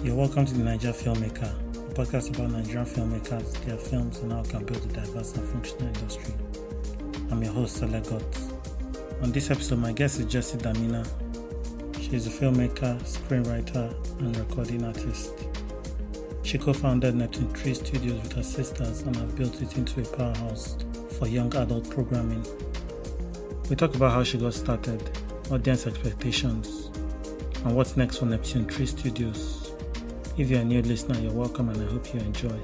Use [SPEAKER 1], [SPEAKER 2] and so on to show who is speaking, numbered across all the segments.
[SPEAKER 1] You're welcome to the Naija Filmmaker, a podcast about Nigerian filmmakers, their films, and how it can build a diverse and functional industry. I'm your host, Selegot. On this episode, my guest is Jesi Damina. She is a filmmaker, screenwriter, and recording artist. She co-founded Neptune Studios with her sisters and have built it into a powerhouse for young adult programming. We talk about how she got started, audience expectations, and what's next for Neptune Studios. If you're a new listener, you're welcome and I hope you enjoy.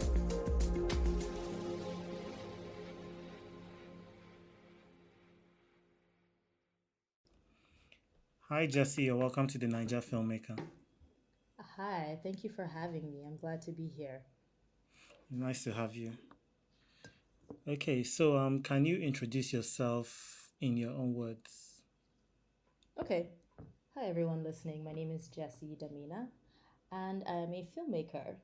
[SPEAKER 1] Hi Jesi, you're welcome to the Naija Filmmaker.
[SPEAKER 2] Hi, thank you for having me. I'm glad to be here.
[SPEAKER 1] Nice to have you. Okay, so can you introduce yourself in your own words?
[SPEAKER 2] Okay. Hi, everyone listening. My name is Jesi Damina, and I am a filmmaker.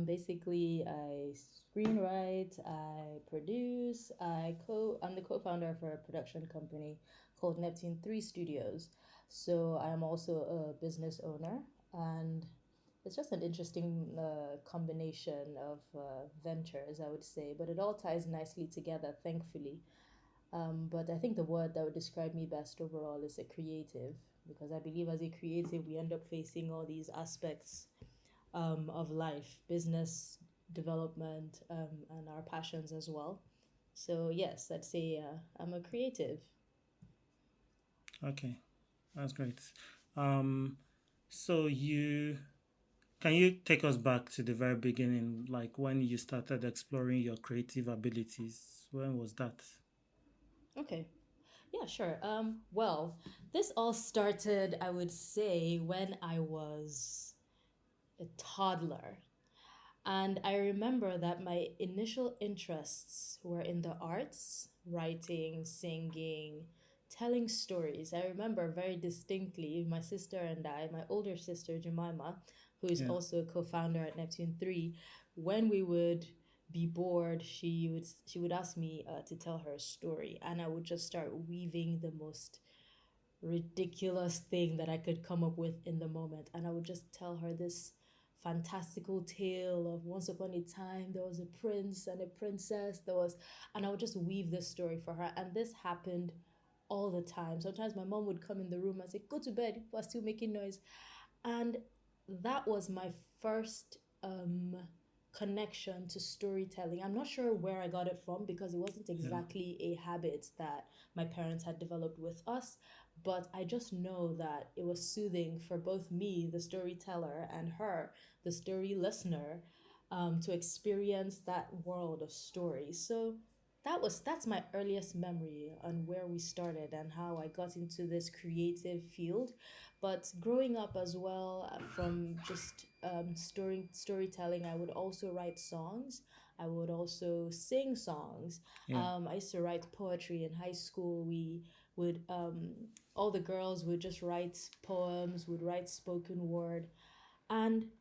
[SPEAKER 2] Basically, I screenwrite, I produce, I'm the co-founder of a production company called Neptune Studios. So I am also a business owner, and it's just an interesting combination of ventures, I would say, but it all ties nicely together, thankfully. But I think the word that would describe me best overall is a creative, because I believe as a creative, we end up facing all these aspects of life, business development, and our passions as well. So, yes, I'd say I'm a creative.
[SPEAKER 1] Okay, that's great. Um, so you can you take us back to the very beginning, like when you started exploring your creative abilities? When was that?
[SPEAKER 2] Okay. Yeah, sure. Well, this all started, I would say, when I was a toddler. And I remember that my initial interests were in the arts, writing, singing, telling stories. I remember very distinctly my sister and I, my older sister Jemima, who is
[SPEAKER 1] Yeah.
[SPEAKER 2] also a co-founder at Neptune 3, when we would be bored, she would ask me to tell her a story, and I would just start weaving the most ridiculous thing that I could come up with in the moment. And I would just tell her this fantastical tale of once upon a time there was a prince and a princess. And I would just weave this story for her. And this happened all the time. Sometimes my mom would come in the room and say, "Go to bed, people are still making noise." And that was my first connection to storytelling. I'm not sure where I got it from because it wasn't
[SPEAKER 1] Yeah.
[SPEAKER 2] exactly a habit that my parents had developed with us, but I just know that it was soothing for both me, the storyteller, and her, the story listener, to experience that world of stories. So that's my earliest memory on where we started and how I got into this creative field. But growing up as well, from just storytelling, I would also write songs. I would also sing songs.
[SPEAKER 1] Yeah.
[SPEAKER 2] I used to write poetry in high school. We would all the girls would just write poems, would write spoken word, and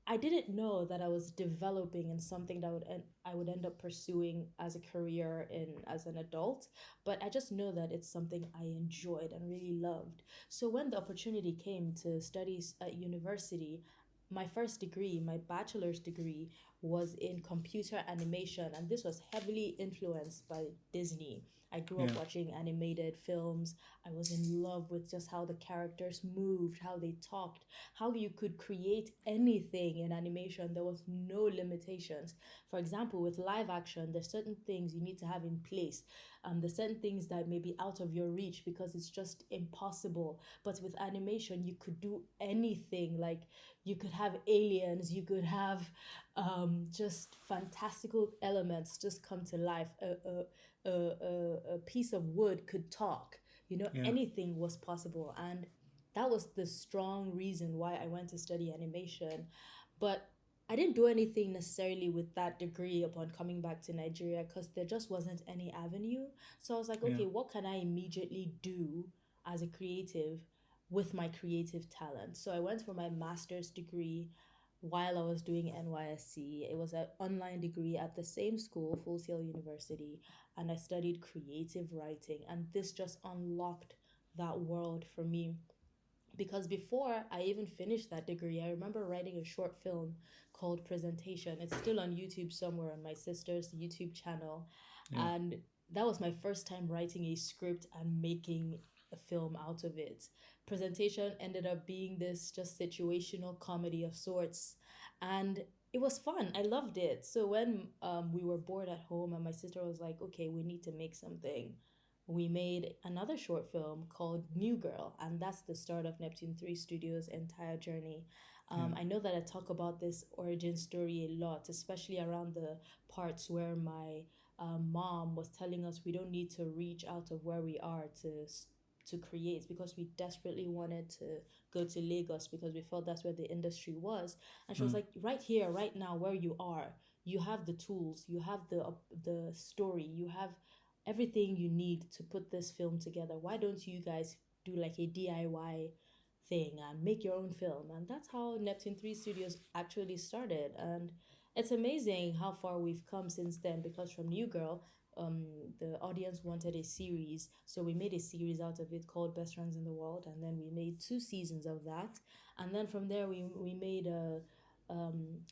[SPEAKER 2] I didn't know that I was developing in something that I would end up pursuing as a career in as an adult, but I just know that it's something I enjoyed and really loved. So when the opportunity came to study at university, my first degree, my bachelor's degree, was in computer animation, and this was heavily influenced by Disney. I grew
[SPEAKER 1] Yeah.
[SPEAKER 2] up watching animated films. I was in love with just how the characters moved, how they talked, how you could create anything in animation. There was no limitations. For example, with live action, there's certain things you need to have in place. There's certain things that may be out of your reach because it's just impossible. But with animation, you could do anything. Like you could have aliens, you could have just fantastical elements just come to life. A piece of wood could talk.
[SPEAKER 1] Yeah.
[SPEAKER 2] Anything was possible. And that was the strong reason why I went to study animation. But I didn't do anything necessarily with that degree upon coming back to Nigeria because there just wasn't any avenue. So I was like,
[SPEAKER 1] Yeah.
[SPEAKER 2] okay, what can I immediately do as a creative with my creative talent? So I went for my master's degree while I was doing NYSC. It was an online degree at the same school, Full Sail University, and I studied creative writing. And this just unlocked that world for me because before I even finished that degree, I remember writing a short film called Presentation. It's still on YouTube somewhere on my sister's YouTube channel.
[SPEAKER 1] Yeah.
[SPEAKER 2] And that was my first time writing a script and making a film out of it. Presentation ended up being this just situational comedy of sorts. And it was fun. I loved it. So when we were bored at home and my sister was like, okay, we need to make something, we made another short film called New Girl, and that's the start of Neptune 3 Studios' entire journey.
[SPEAKER 1] Yeah.
[SPEAKER 2] I know that I talk about this origin story a lot, especially around the parts where my mom was telling us we don't need to reach out of where we are to create, because we desperately wanted to go to Lagos because we felt that's where the industry was. And she was
[SPEAKER 1] Mm.
[SPEAKER 2] like, right here, right now, where you are, you have the tools, you have the story, you have everything you need to put this film together. Why don't you guys do like a DIY thing and make your own film? And that's how Neptune 3 Studios actually started. And it's amazing how far we've come since then, because from New Girl, the audience wanted a series. So we made a series out of it called Best Friends in the World. And then we made 2 seasons of that. And then from there, we made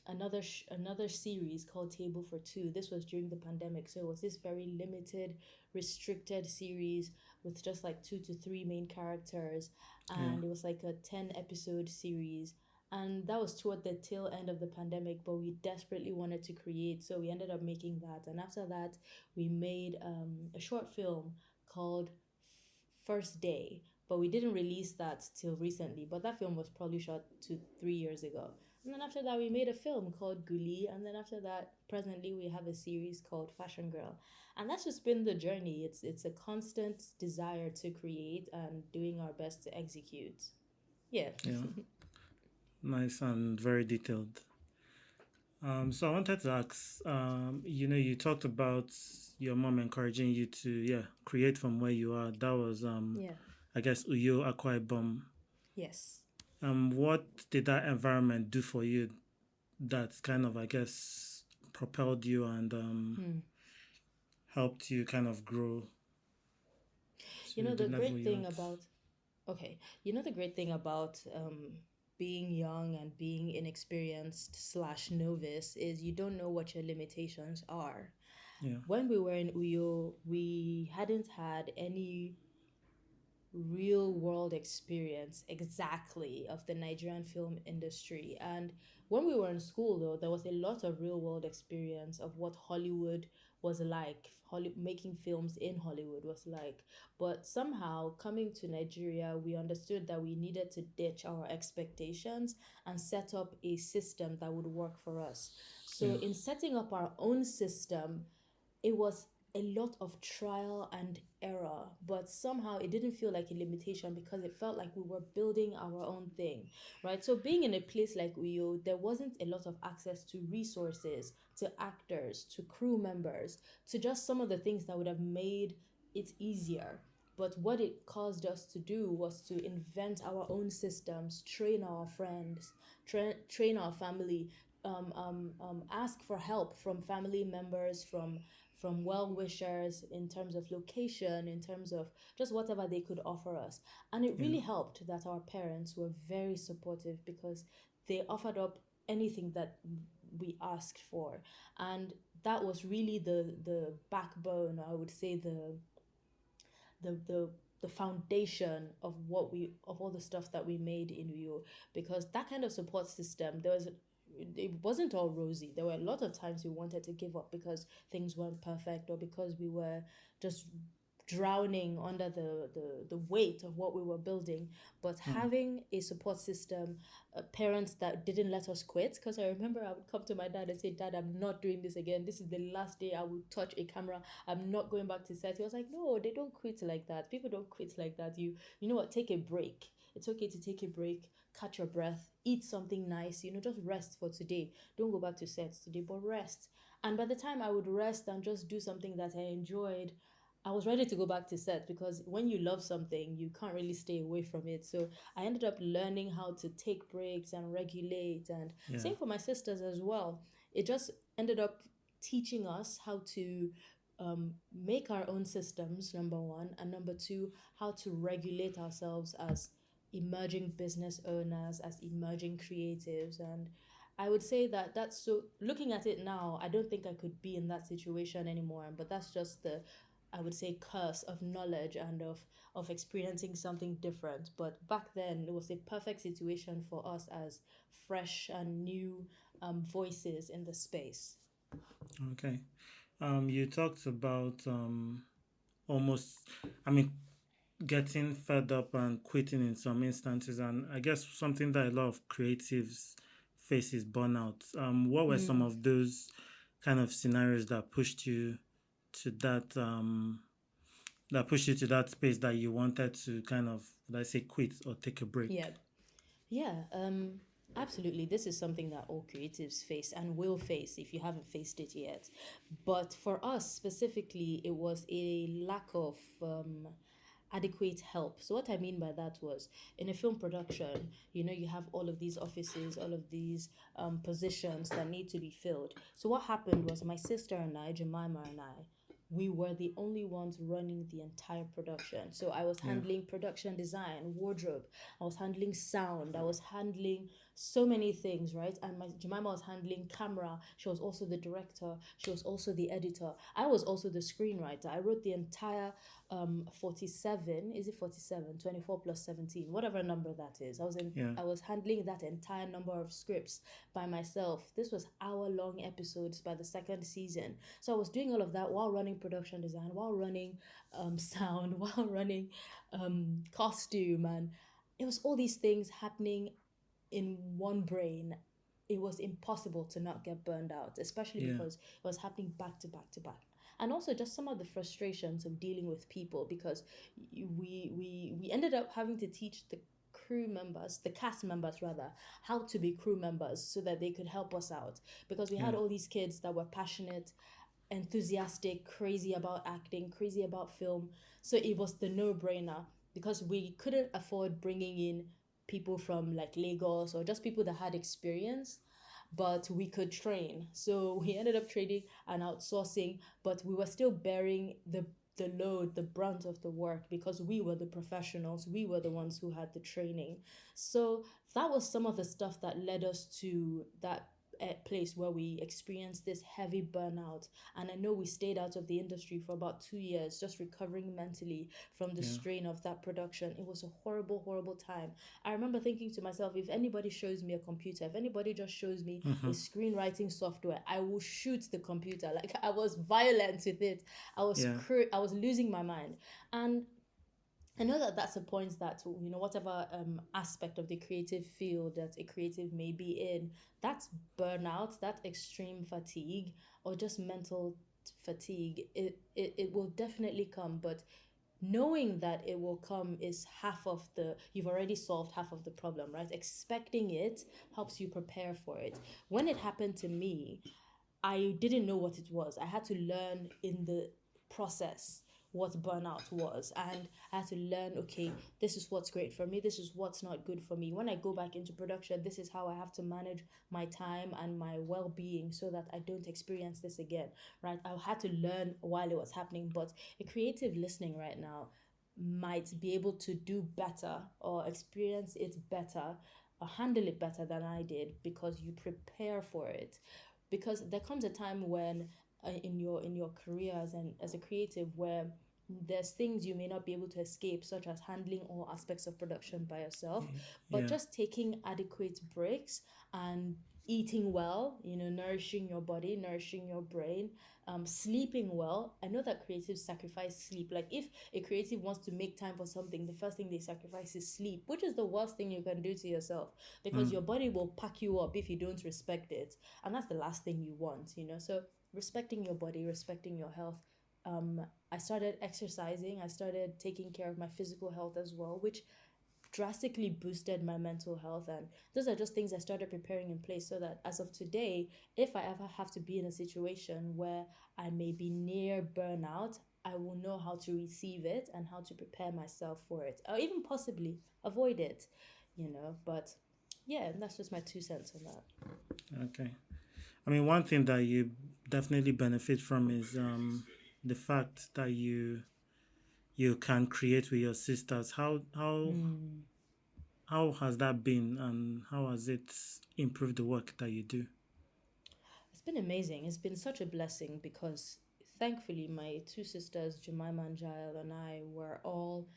[SPEAKER 2] another series called Table for Two. This was during the pandemic, so it was this very limited, restricted series with just like 2 to 3 main characters,
[SPEAKER 1] Yeah.
[SPEAKER 2] and it was like a 10 episode series. And that was toward the tail end of the pandemic, but we desperately wanted to create, so we ended up making that. And after that, we made a short film called First Day, but we didn't release that till recently. But that film was probably shot 2 3 years ago. And then after that, we made a film called Guli. And then after that, presently, we have a series called Fashion Girl. And that's just been the journey. It's a constant desire to create and doing our best to execute. Yeah.
[SPEAKER 1] Yeah. Nice and very detailed. So I wanted to ask, you talked about your mom encouraging you to, yeah, create from where you are. That was,
[SPEAKER 2] Yeah.
[SPEAKER 1] I guess, Uyo Akwa Ibom.
[SPEAKER 2] Yes.
[SPEAKER 1] What did that environment do for you that kind of, I guess, propelled you and
[SPEAKER 2] Hmm.
[SPEAKER 1] helped you kind of grow
[SPEAKER 2] You
[SPEAKER 1] to
[SPEAKER 2] know,
[SPEAKER 1] the
[SPEAKER 2] the
[SPEAKER 1] level
[SPEAKER 2] great
[SPEAKER 1] you're
[SPEAKER 2] thing
[SPEAKER 1] at?
[SPEAKER 2] about Okay, you know the great thing about being young and being inexperienced slash novice is you don't know what your limitations are.
[SPEAKER 1] Yeah.
[SPEAKER 2] When we were in Uyo, we hadn't had any real world experience exactly of the Nigerian film industry. And when we were in school, though, there was a lot of real world experience of what Hollywood was like, making films in Hollywood was like. But somehow, coming to Nigeria, we understood that we needed to ditch our expectations and set up a system that would work for us. So,
[SPEAKER 1] Yeah.
[SPEAKER 2] in setting up our own system, it was a lot of trial and error, but somehow it didn't feel like a limitation because it felt like we were building our own thing, right? So being in a place like Uyo, there wasn't a lot of access to resources, to actors, to crew members, to just some of the things that would have made it easier. But what it caused us to do was to invent our own systems, train our friends, train our family, ask for help from family members, from well wishers in terms of location, in terms of just whatever they could offer us. And it
[SPEAKER 1] Yeah.
[SPEAKER 2] really helped that our parents were very supportive because they offered up anything that we asked for. And that was really the backbone, I would say, the the the foundation of all the stuff that we made in Uyo, because that kind of support system, it wasn't all rosy. There were a lot of times we wanted to give up because things weren't perfect, or because we were just drowning under the weight of what we were building. But
[SPEAKER 1] Mm.
[SPEAKER 2] having a support system, parents that didn't let us quit, because I remember I would come to my dad and say, Dad, I'm not doing this again. This is the last day I will touch a camera. I'm not going back to set. He was like, no, they don't quit like that. People don't quit like that. You know what, take a break. It's okay to take a break, catch your breath, eat something nice, just rest for today. Don't go back to sets today, but rest. And by the time I would rest and just do something that I enjoyed, I was ready to go back to set, because when you love something, you can't really stay away from it. So I ended up learning how to take breaks and regulate, and
[SPEAKER 1] Yeah.
[SPEAKER 2] same for my sisters as well. It just ended up teaching us how to make our own systems, number one, and number two, how to regulate ourselves as emerging business owners, as emerging creatives. And I would say that that's so, looking at it now, I don't think I could be in that situation anymore. But that's just the, I would say, curse of knowledge and of experiencing something different. But back then, it was a perfect situation for us as fresh and new voices in the space.
[SPEAKER 1] Okay. You talked about almost, I mean, getting fed up and quitting in some instances, and I guess something that a lot of creatives face is burnout. What were some
[SPEAKER 2] Mm.
[SPEAKER 1] of those kind of scenarios that pushed you to that space that you wanted to kind of, let's say, quit or take a break?
[SPEAKER 2] Yeah. Yeah, absolutely. This is something that all creatives face and will face if you haven't faced it yet. But for us specifically, it was a lack of adequate help. So what I mean by that was, in a film production, you have all of these offices, all of these positions that need to be filled. So what happened was, my sister and I, Jemima and I, we were the only ones running the entire production. So I was
[SPEAKER 1] Yeah.
[SPEAKER 2] handling production design, wardrobe, I was handling sound, I was handling so many things, right? And my Jemima was handling camera. She was also the director. She was also the editor. I was also the screenwriter. I wrote the entire 47, is it 47, 24 plus 17, whatever number that is.
[SPEAKER 1] Yeah.
[SPEAKER 2] I was handling that entire number of scripts by myself. This was hour-long episodes by the second season. So I was doing all of that while running production design, while running sound, while running costume, and it was all these things happening in one brain. It was impossible to not get burned out, especially
[SPEAKER 1] Yeah.
[SPEAKER 2] because it was happening back to back to back. And also just some of the frustrations of dealing with people, because we ended up having to teach the crew members, the cast members rather, how to be crew members so that they could help us out, because we
[SPEAKER 1] Yeah.
[SPEAKER 2] had all these kids that were passionate, enthusiastic, crazy about acting, crazy about film. So it was the no-brainer, because we couldn't afford bringing in people from like Lagos or just people that had experience, but we could train. So we ended up training and outsourcing, but we were still bearing the load, the brunt of the work, because we were the professionals, we were the ones who had the training. So that was some of the stuff that led us to that place where we experienced this heavy burnout. And I know we stayed out of the industry for about 2 years, just recovering mentally from the
[SPEAKER 1] Yeah.
[SPEAKER 2] strain of that production. It was a horrible, horrible time. I remember thinking to myself, if anybody shows me a computer, if anybody just shows me a
[SPEAKER 1] Mm-hmm.
[SPEAKER 2] screenwriting software, I will shoot the computer. Like, I was violent with it.
[SPEAKER 1] Yeah.
[SPEAKER 2] I was losing my mind. And I know that that's a point that, whatever aspect of the creative field that a creative may be in, that's burnout, that extreme fatigue, or just mental fatigue. It will definitely come, but knowing that it will come is half of the, you've already solved half of the problem, right? Expecting it helps you prepare for it. When it happened to me, I didn't know what it was. I had to learn in the process what burnout was. And I had to learn, okay, this is what's great for me, this is what's not good for me. When I go back into production, this is how I have to manage my time and my well being so that I don't experience this again, right? I had to learn while it was happening. But a creative listening right now might be able to do better or experience it better or handle it better than I did, because you prepare for it. Because there comes a time when in your career as a creative, where there's things you may not be able to escape, such as handling all aspects of production by yourself, but
[SPEAKER 1] Yeah.
[SPEAKER 2] just taking adequate breaks and eating well, nourishing your body, nourishing your brain, sleeping well. I know that creatives sacrifice sleep. Like, if a creative wants to make time for something, the first thing they sacrifice is sleep, which is the worst thing you can do to yourself, because
[SPEAKER 1] Mm.
[SPEAKER 2] your body will pack you up if you don't respect it. And that's the last thing you want. So respecting your body, respecting your health. I started exercising, I started taking care of my physical health as well, which drastically boosted my mental health. And those are just things I started preparing in place, so that as of today, if I ever have to be in a situation where I may be near burnout, I will know how to receive it and how to prepare myself for it, or even possibly avoid it. But yeah, that's just my 2 cents on that.
[SPEAKER 1] Okay. I mean, one thing that you definitely benefit from is the fact that you can create with your sisters. How
[SPEAKER 2] Mm.
[SPEAKER 1] How has that been, and how has it improved the work that you do?
[SPEAKER 2] It's been amazing. It's been such a blessing because thankfully my two sisters, Jemima and Jael, and I were all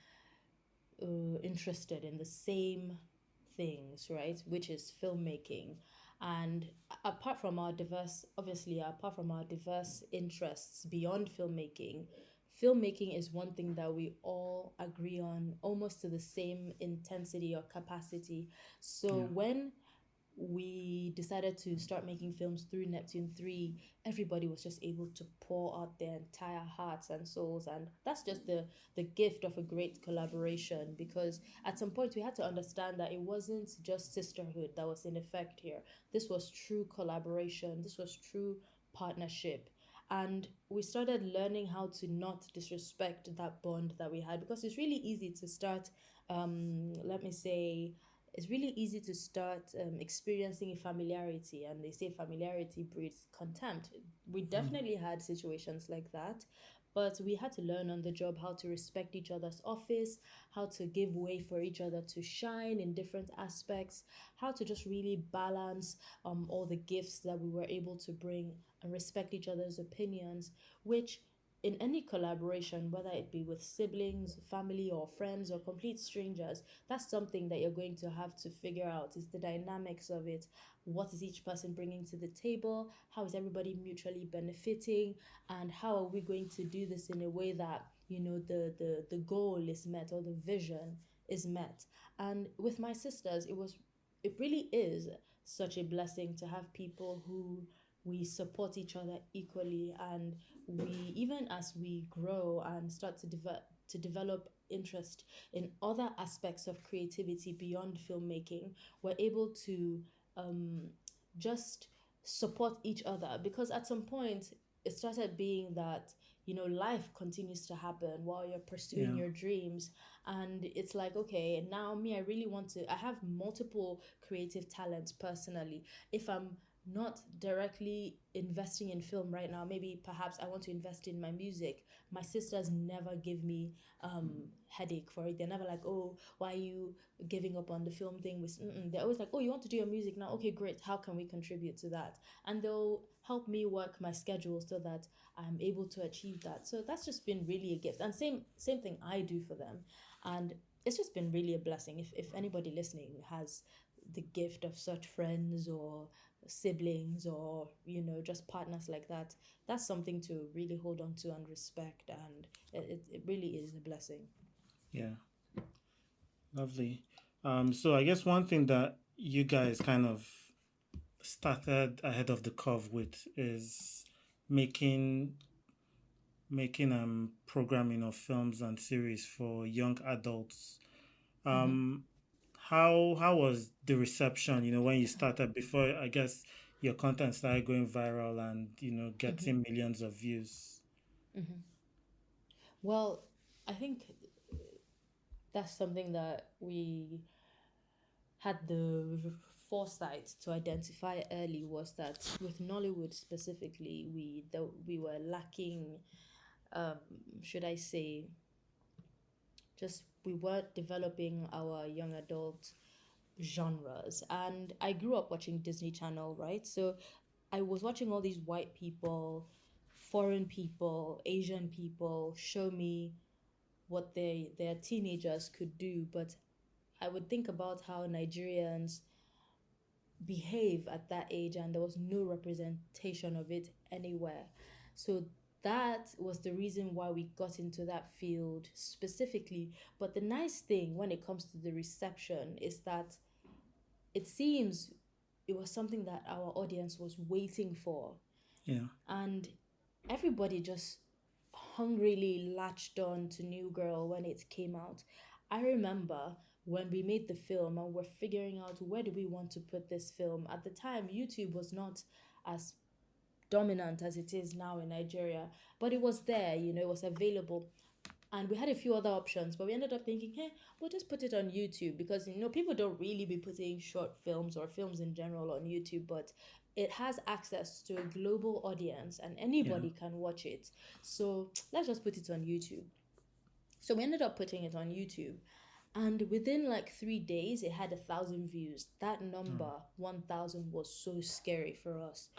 [SPEAKER 2] interested in the same things, right? Which is filmmaking. And apart from our diverse, obviously, apart from our diverse interests beyond filmmaking, filmmaking is one thing that we all agree on almost to the same intensity or capacity. So
[SPEAKER 1] Yeah.
[SPEAKER 2] when we decided to start making films through Neptune 3, everybody was just able to pour out their entire hearts and souls. And that's just the gift of a great collaboration, because at some point we had to understand that it wasn't just sisterhood that was in effect here. This was true collaboration, this was true partnership. And we started learning how to not disrespect that bond that we had, because it's really easy to start, let me say, it's really easy to start experiencing familiarity, and they say familiarity breeds contempt. We
[SPEAKER 1] Mm.
[SPEAKER 2] definitely had situations like that, but we had to learn on the job how to respect each other's office, how to give way for each other to shine in different aspects, how to just really balance all the gifts that we were able to bring, and respect each other's opinions, which in any collaboration, whether it be with siblings, family, or friends, or complete strangers, that's something that you're going to have to figure out, is the dynamics of it. What is each person bringing to the table? How is everybody mutually benefiting? And how are we going to do this in a way that, the goal is met, or the vision is met? And with my sisters, it really is such a blessing to have people who we support each other equally, and we, even as we grow and start to develop interest in other aspects of creativity beyond filmmaking, we're able to um, just support each other, because at some point it started being that, life continues to happen while you're pursuing
[SPEAKER 1] Yeah.
[SPEAKER 2] your dreams. And it's like, okay, now me, I have multiple creative talents personally. If I'm not directly investing in film right now, maybe perhaps I want to invest in my music. My sisters never give me headache for it. They're never like, oh, why are you giving up on the film thing? They're always like, oh, you want to do your music now? Okay, great. How can we contribute to that? And they'll help me work my schedule so that I'm able to achieve that. So that's just been really a gift. And same thing I do for them. And it's just been really a blessing. If anybody listening has the gift of such friends or siblings, or just partners like that, that's something to really hold on to and respect, and it really is a blessing.
[SPEAKER 1] Yeah. Lovely. So I guess one thing that you guys kind of started ahead of the curve with is making making programming of films and series for young adults.
[SPEAKER 2] Mm-hmm.
[SPEAKER 1] Um, how was the reception? When you started, before I guess your content started going viral and
[SPEAKER 2] Mm-hmm.
[SPEAKER 1] getting millions of views.
[SPEAKER 2] Mm-hmm. Well, I think that's something that we had the foresight to identify early, was that with Nollywood specifically, we were lacking, um, should I say, just we weren't developing our young adult genres. And I grew up watching Disney Channel, right? So I was watching all these white people, foreign people, Asian people show me what their teenagers could do, but I would think about how Nigerians behave at that age, and there was no representation of it anywhere. So that was the reason why we got into that field specifically. But the nice thing when it comes to the reception is that it seems it was something that our audience was waiting for,
[SPEAKER 1] Yeah.
[SPEAKER 2] and everybody just hungrily latched on to New Girl when it came out. I remember when we made the film and we're figuring out where do we want to put this film. At the time, YouTube was not as dominant as it is now in Nigeria, but it was there, it was available. And we had a few other options, but we ended up thinking, hey, we'll just put it on YouTube, because people don't really be putting short films or films in general on YouTube, but it has access to a global audience and
[SPEAKER 1] Yeah.
[SPEAKER 2] anybody can watch it. So let's just put it on YouTube. So we ended up putting it on YouTube, And within like 3 days, it had 1,000 views. That
[SPEAKER 1] Oh,
[SPEAKER 2] number, 1,000, was so scary for us.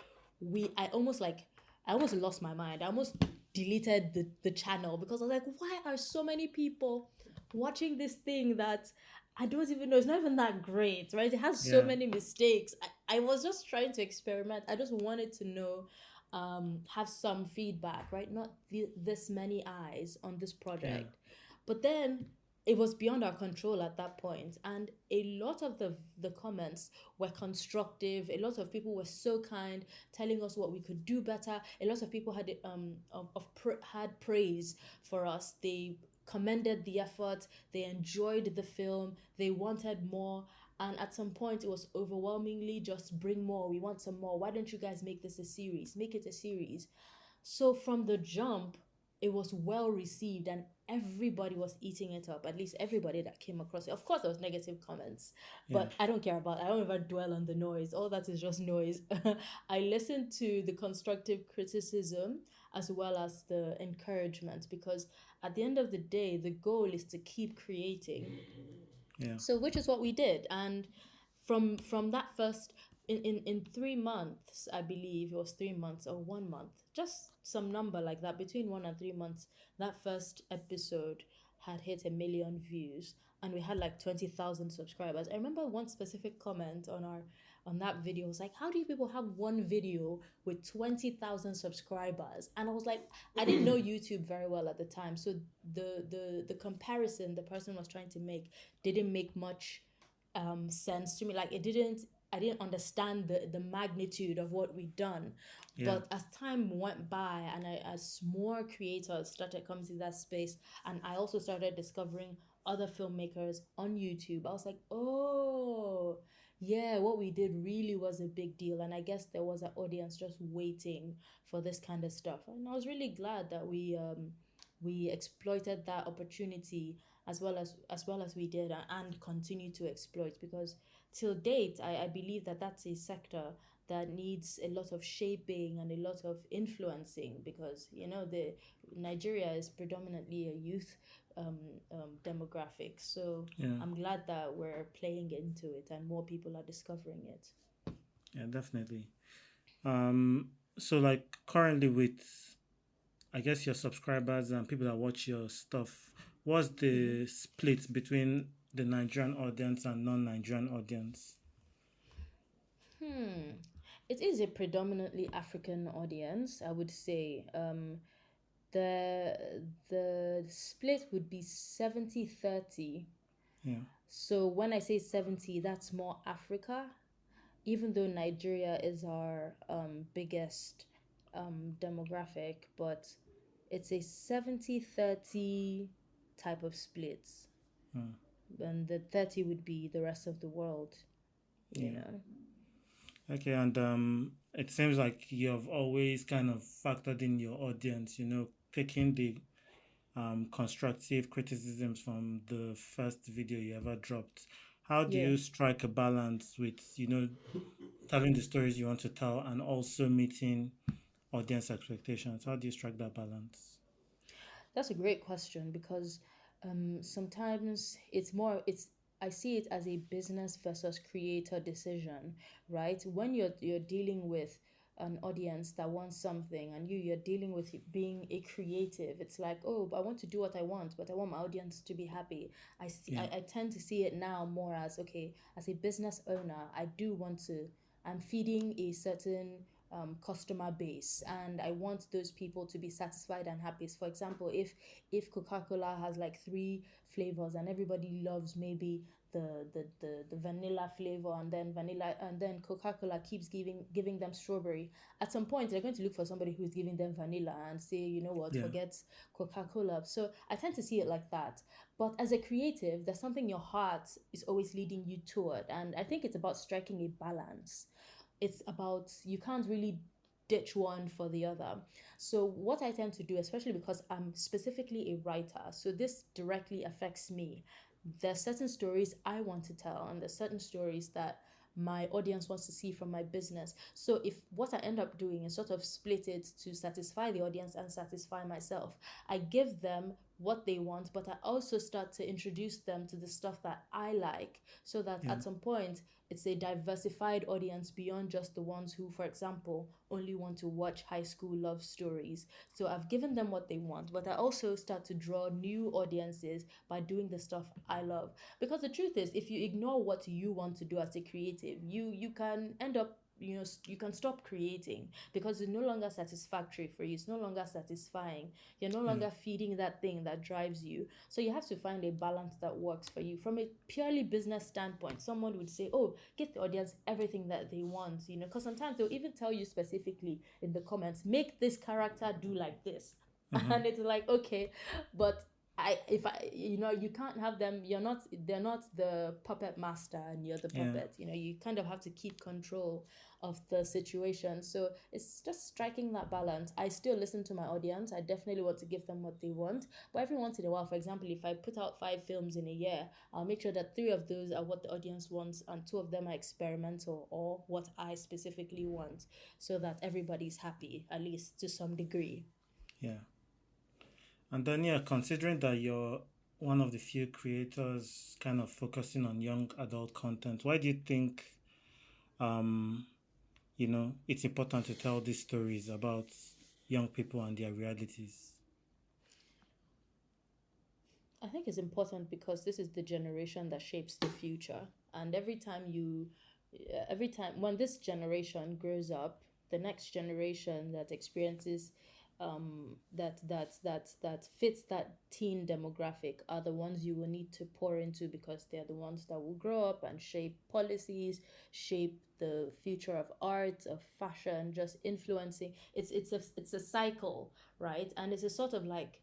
[SPEAKER 2] I almost lost my mind. I almost deleted the channel because I was like, why are so many people watching this thing that I don't even know? It's not even that great, right? It has so
[SPEAKER 1] yeah,
[SPEAKER 2] many mistakes. I was just trying to experiment. I just wanted to know, have some feedback, right? Not this many eyes on this
[SPEAKER 1] yeah,
[SPEAKER 2] project. But then it was beyond our control at that point, and a lot of the comments were constructive. A lot of people were so kind, telling us what we could do better. A lot of people had had praise for us. They commended the effort, they enjoyed the film, they wanted more. And at some point it was overwhelmingly just bring more, we want some more, why don't you guys make this a series, make it a series. So from the jump, it was well received and everybody was eating it up. At least everybody that came across it. Of course, there was negative comments,
[SPEAKER 1] yeah,
[SPEAKER 2] but I don't care about. I don't ever dwell on the noise. All that is just noise. I listen to the constructive criticism as well as the encouragement, because at the end of the day, the goal is to keep creating.
[SPEAKER 1] yeah,
[SPEAKER 2] So which is what we did. And from that first, in 3 months, I believe it was 3 months or 1 month, just some number like that, between 1 and 3 months, that first episode had hit 1 million views, and we had like 20,000 subscribers. I remember one specific comment on that video was like, how do you people have one video with 20,000 subscribers? And I was like, I didn't know YouTube very well at the time, so the comparison the person was trying to make didn't make much sense to me. Like, it didn't, I didn't understand the magnitude of what we'd done.
[SPEAKER 1] yeah,
[SPEAKER 2] But as time went by, and as more creators started coming to that space, and I also started discovering other filmmakers on YouTube, I was like, oh, yeah, what we did really was a big deal. And I guess there was an audience just waiting for this kind of stuff. And I was really glad that we exploited that opportunity as well as we did, and continue to exploit, because till date I believe that that's a sector that needs a lot of shaping and a lot of influencing, because the Nigeria is predominantly a youth um, demographic. So
[SPEAKER 1] yeah,
[SPEAKER 2] I'm glad that we're playing into it and more people are discovering it.
[SPEAKER 1] yeah, definitely. Um, so like currently with, I guess, your subscribers and people that watch your stuff, what's
[SPEAKER 2] Mhm.
[SPEAKER 1] the split between the Nigerian audience and non-Nigerian audience?
[SPEAKER 2] Hmm. It is a predominantly African audience, I would say. The split would be 70-30.
[SPEAKER 1] Yeah,
[SPEAKER 2] So when I say 70, that's more Africa, even though Nigeria is our biggest demographic, but it's a 70-30 type of splits.
[SPEAKER 1] mm,
[SPEAKER 2] And the 30 would be the rest of the world, you
[SPEAKER 1] yeah.
[SPEAKER 2] know.
[SPEAKER 1] Okay, and it seems like you've always kind of factored in your audience, taking the constructive criticisms from the first video you ever dropped. How do
[SPEAKER 2] Yeah.
[SPEAKER 1] you strike a balance with, telling the stories you want to tell and also meeting audience expectations? How do you strike that balance?
[SPEAKER 2] That's a great question, because sometimes I see it as a business versus creator decision, right? When you're dealing with an audience that wants something, and you're dealing with being a creative, it's like, oh, but I want to do what I want, but I want my audience to be happy.
[SPEAKER 1] Yeah,
[SPEAKER 2] I tend to see it now more as, okay, as a business owner, I'm feeding a certain customer base, and I want those people to be satisfied and happy. So for example, if Coca-Cola has like three flavors and everybody loves maybe the vanilla flavor, and then vanilla, and then Coca-Cola keeps giving them strawberry, at some point they're going to look for somebody who's giving them vanilla and say, you know what,
[SPEAKER 1] yeah,
[SPEAKER 2] forget Coca-Cola. So I tend to see it like that. But as a creative, there's something your heart is always leading you toward, and I think it's about striking a balance. It's about, you can't really ditch one for the other. So what I tend to do, especially because I'm specifically a writer, so this directly affects me. There's certain stories I want to tell, and there's certain stories that my audience wants to see from my business. So if what I end up doing is sort of split it to satisfy the audience and satisfy myself, I give them what they want, but I also start to introduce them to the stuff that I like, so that
[SPEAKER 1] Yeah.
[SPEAKER 2] at some point it's a diversified audience beyond just the ones who, for example, only want to watch high school love stories. So I've given them what they want, but I also start to draw new audiences by doing the stuff I love. Because the truth is, if you ignore what you want to do as a creative, you can end up, you can stop creating because it's no longer satisfactory for you, it's no longer satisfying, you're no
[SPEAKER 1] Yeah.
[SPEAKER 2] longer feeding that thing that drives you. So you have to find a balance that works for you. From a purely business standpoint, someone would say, oh, give the audience everything that they want, because sometimes they'll even tell you specifically in the comments, make this character do like this.
[SPEAKER 1] Mm-hmm.
[SPEAKER 2] And it's like, okay, but if I, you can't have them, they're not the puppet master and you're the
[SPEAKER 1] Yeah.
[SPEAKER 2] puppet. You kind of have to keep control of the situation. So it's just striking that balance. I still listen to my audience. I definitely want to give them what they want. But every once in a while, for example, if I put out 5 films in a year, I'll make sure that 3 of those are what the audience wants and 2 of them are experimental or what I specifically want, so that everybody's happy, at least to some degree.
[SPEAKER 1] Yeah. And then, yeah, considering that you're one of the few creators kind of focusing on young adult content, why do you think, um, it's important to tell these stories about young people and their realities?
[SPEAKER 2] I think it's important because this is the generation that shapes the future. And every time when this generation grows up, the next generation that experiences that fits that teen demographic are the ones you will need to pour into, because they're the ones that will grow up and shape policies, shape the future of art, of fashion, just influencing. It's a cycle, right? And it's a sort of like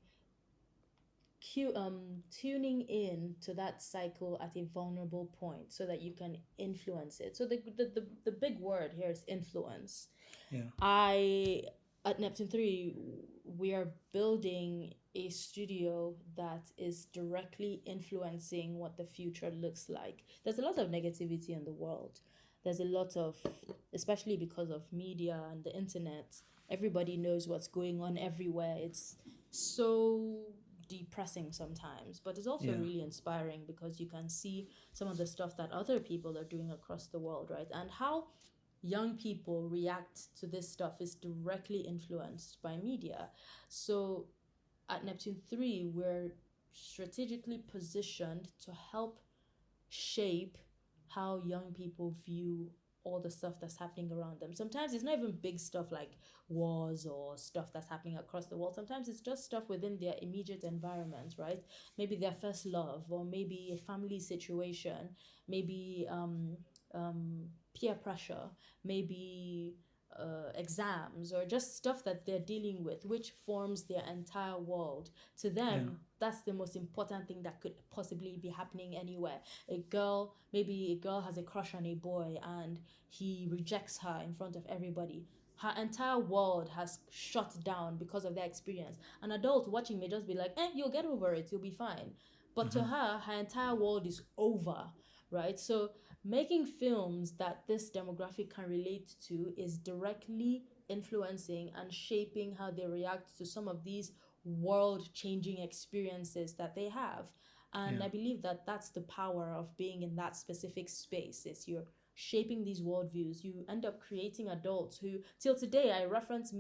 [SPEAKER 2] tuning in to that cycle at a vulnerable point so that you can influence it. So the big word here is influence.
[SPEAKER 1] Yeah.
[SPEAKER 2] I At Neptune 3, we are building a studio that is directly influencing what the future looks like. There's a lot of negativity in the world. There's a lot of, especially because of media and the internet, everybody knows what's going on everywhere. It's so depressing sometimes, but it's also
[SPEAKER 1] Yeah.
[SPEAKER 2] really inspiring because you can see some of the stuff that other people are doing across the world, right? And how young people react to this stuff is directly influenced by media. So at Neptune 3, we're strategically positioned to help shape how young people view all the stuff that's happening around them. Sometimes it's not even big stuff like wars or stuff that's happening across the world. Sometimes it's just stuff within their immediate environment, right? Maybe their first love, or maybe a family situation, maybe peer pressure, maybe exams, or just stuff that they're dealing with, which forms their entire world. To
[SPEAKER 1] Yeah.
[SPEAKER 2] them, that's the most important thing that could possibly be happening anywhere. Maybe a girl has a crush on a boy and he rejects her in front of everybody. Her entire world has shut down because of that experience. An adult watching may just be like, you'll get over it, you'll be fine. But to
[SPEAKER 1] Mm-hmm.
[SPEAKER 2] her, her entire world is over, right? So making films that this demographic can relate to is directly influencing and shaping how they react to some of these world changing experiences that they have. And
[SPEAKER 1] Yeah.
[SPEAKER 2] I believe that that's the power of being in that specific space. Is you're shaping these worldviews. You end up creating adults who, till today, I reference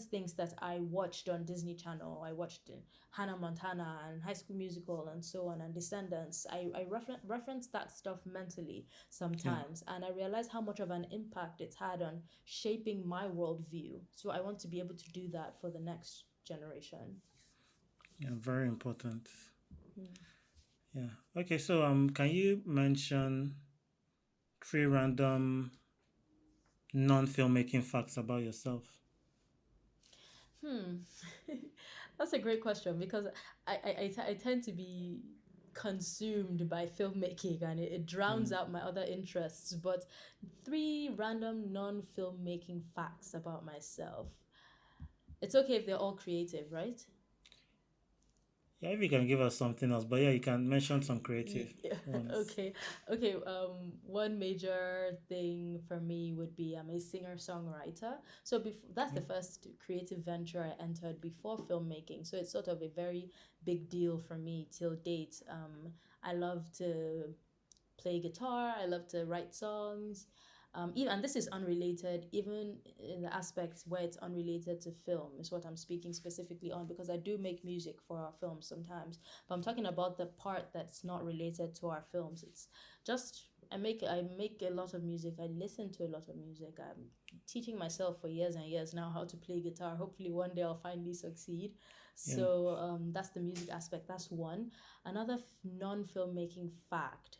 [SPEAKER 2] things that I watched on Disney Channel. I watched Hannah Montana and High School Musical and so on, and Descendants. I reference that stuff mentally
[SPEAKER 1] Yeah.
[SPEAKER 2] sometimes, and I realize how much of an impact it's had on shaping my worldview. So I want to be able to do that for the next generation.
[SPEAKER 1] Yeah. Very important.
[SPEAKER 2] Hmm.
[SPEAKER 1] Yeah. Okay. So, can you mention 3 random non-filmmaking facts about yourself?
[SPEAKER 2] Hmm. That's a great question because I tend to be consumed by filmmaking, and it drowns
[SPEAKER 1] Mm.
[SPEAKER 2] out my other interests. But 3 random non-filmmaking facts about myself. It's okay if they're all creative, right?
[SPEAKER 1] Yeah, if you can give us something else, but yeah, you can mention some creative
[SPEAKER 2] Yeah,
[SPEAKER 1] ones.
[SPEAKER 2] okay. Okay, one major thing for me would be I'm a singer-songwriter. So that's the
[SPEAKER 1] Okay.
[SPEAKER 2] first creative venture I entered before filmmaking. So it's sort of a very big deal for me till date. I love to play guitar. I love to write songs. Even, and this is unrelated, even in the aspects where it's unrelated to film, is what I'm speaking specifically on because I do make music for our films sometimes. But I'm talking about the part that's not related to our films. It's just I make a lot of music. I listen to a lot of music. I'm teaching myself for years and years now how to play guitar. Hopefully one day I'll finally succeed.
[SPEAKER 1] Yeah.
[SPEAKER 2] So that's the music aspect. That's one. Another non-filmmaking fact.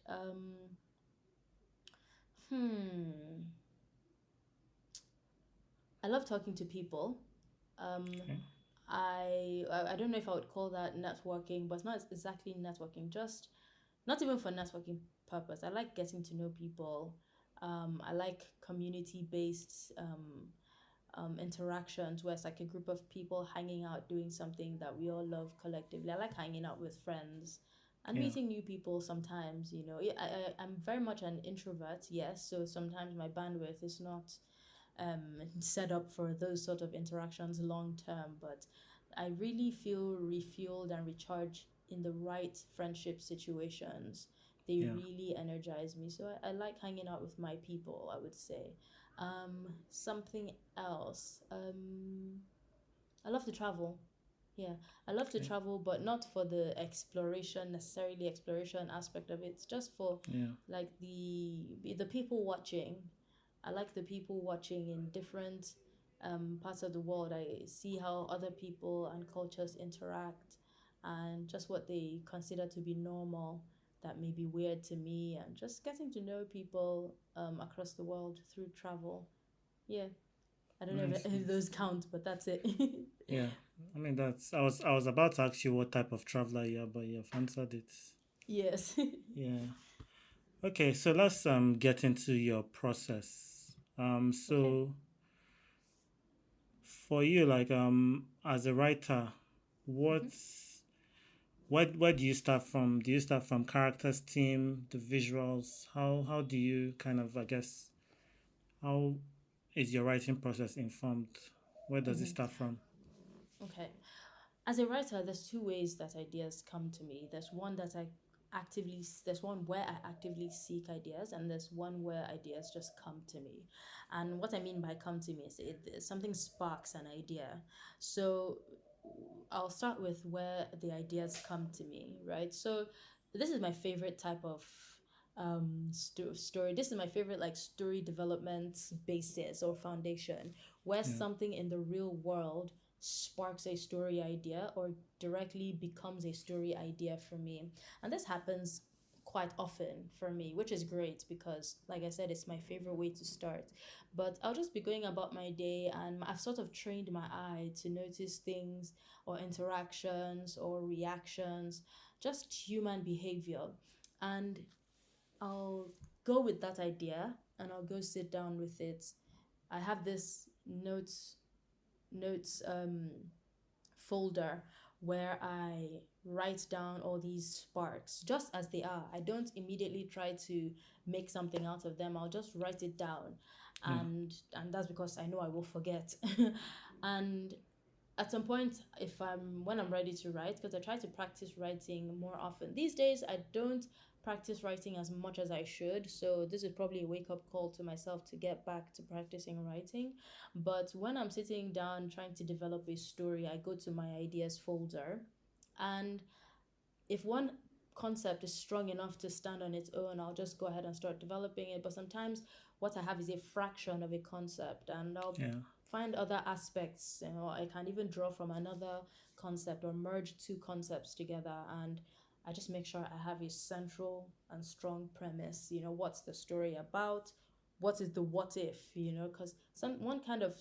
[SPEAKER 2] Hmm. I love talking to people. Um,
[SPEAKER 1] Okay.
[SPEAKER 2] I don't know if I would call that networking, but it's not exactly networking. Just not even for networking purpose. I like getting to know people. I like community based interactions where it's like a group of people hanging out doing something that we all love collectively. I like hanging out with friends and
[SPEAKER 1] Yeah.
[SPEAKER 2] meeting new people sometimes, you know. Yeah, I'm very much an introvert, yes, so sometimes my bandwidth is not set up for those sort of interactions long term, but I really feel refueled and recharged in the right friendship situations. They
[SPEAKER 1] Yeah.
[SPEAKER 2] really energize me. So I like hanging out with my people, I would say. Something else. I love to travel. Yeah, I love to
[SPEAKER 1] Okay.
[SPEAKER 2] travel, but not for the exploration, necessarily exploration aspect of it. It's just for
[SPEAKER 1] Yeah.
[SPEAKER 2] like the people watching. I like the people watching in different parts of the world. I see how other people and cultures interact and just what they consider to be normal that may be weird to me, and just getting to know people across the world through travel. Yeah, I don't know if,
[SPEAKER 1] Nice.
[SPEAKER 2] if
[SPEAKER 1] Nice.
[SPEAKER 2] those count, but that's it.
[SPEAKER 1] Yeah. I mean, that's. I was about to ask you what type of traveler you are, but you've answered it.
[SPEAKER 2] Yes.
[SPEAKER 1] Yeah. Okay. So let's get into your process.
[SPEAKER 2] Okay.
[SPEAKER 1] So for you, like as a writer,
[SPEAKER 2] Mm-hmm.
[SPEAKER 1] what's where do you start from? Do you start from characters, theme, the visuals? How do you kind of, I guess, how is your writing process informed? Where does it
[SPEAKER 2] Mm-hmm.
[SPEAKER 1] start from?
[SPEAKER 2] Okay. As a writer, there's two ways that ideas come to me. There's one where I actively seek ideas, and there's one where ideas just come to me. And what I mean by come to me is something sparks an idea. So I'll start with where the ideas come to me, right? So this is my favorite type of story. This is my favorite like story development basis or foundation where
[SPEAKER 1] Yeah.
[SPEAKER 2] something in the real world sparks a story idea or directly becomes a story idea for me. And this happens quite often for me, which is great because, like I said, it's my favorite way to start. But I'll just be going about my day and I've sort of trained my eye to notice things or interactions or reactions, just human behavior. And I'll go with that idea and I'll go sit down with it. I have this notes folder where I write down all these sparks just as they are. I don't immediately try to make something out of them. I'll just write it down.
[SPEAKER 1] Yeah.
[SPEAKER 2] And that's because I know I will forget. And at some point, if I'm when I'm ready to write, because I try to practice writing more often these days, I don't practice writing as much as I should, so this is probably a wake-up call to myself to get back to practicing writing. But when I'm sitting down trying to develop a story, I go to my ideas folder, and if one concept is strong enough to stand on its own, I'll just go ahead and start developing it. But sometimes what I have is a fraction of a concept, and I'll
[SPEAKER 1] Yeah.
[SPEAKER 2] find other aspects. You know, I can even draw from another concept or merge two concepts together, and I just make sure I have a central and strong premise. You know, what's the story about? What is the what if? You know, because some one kind of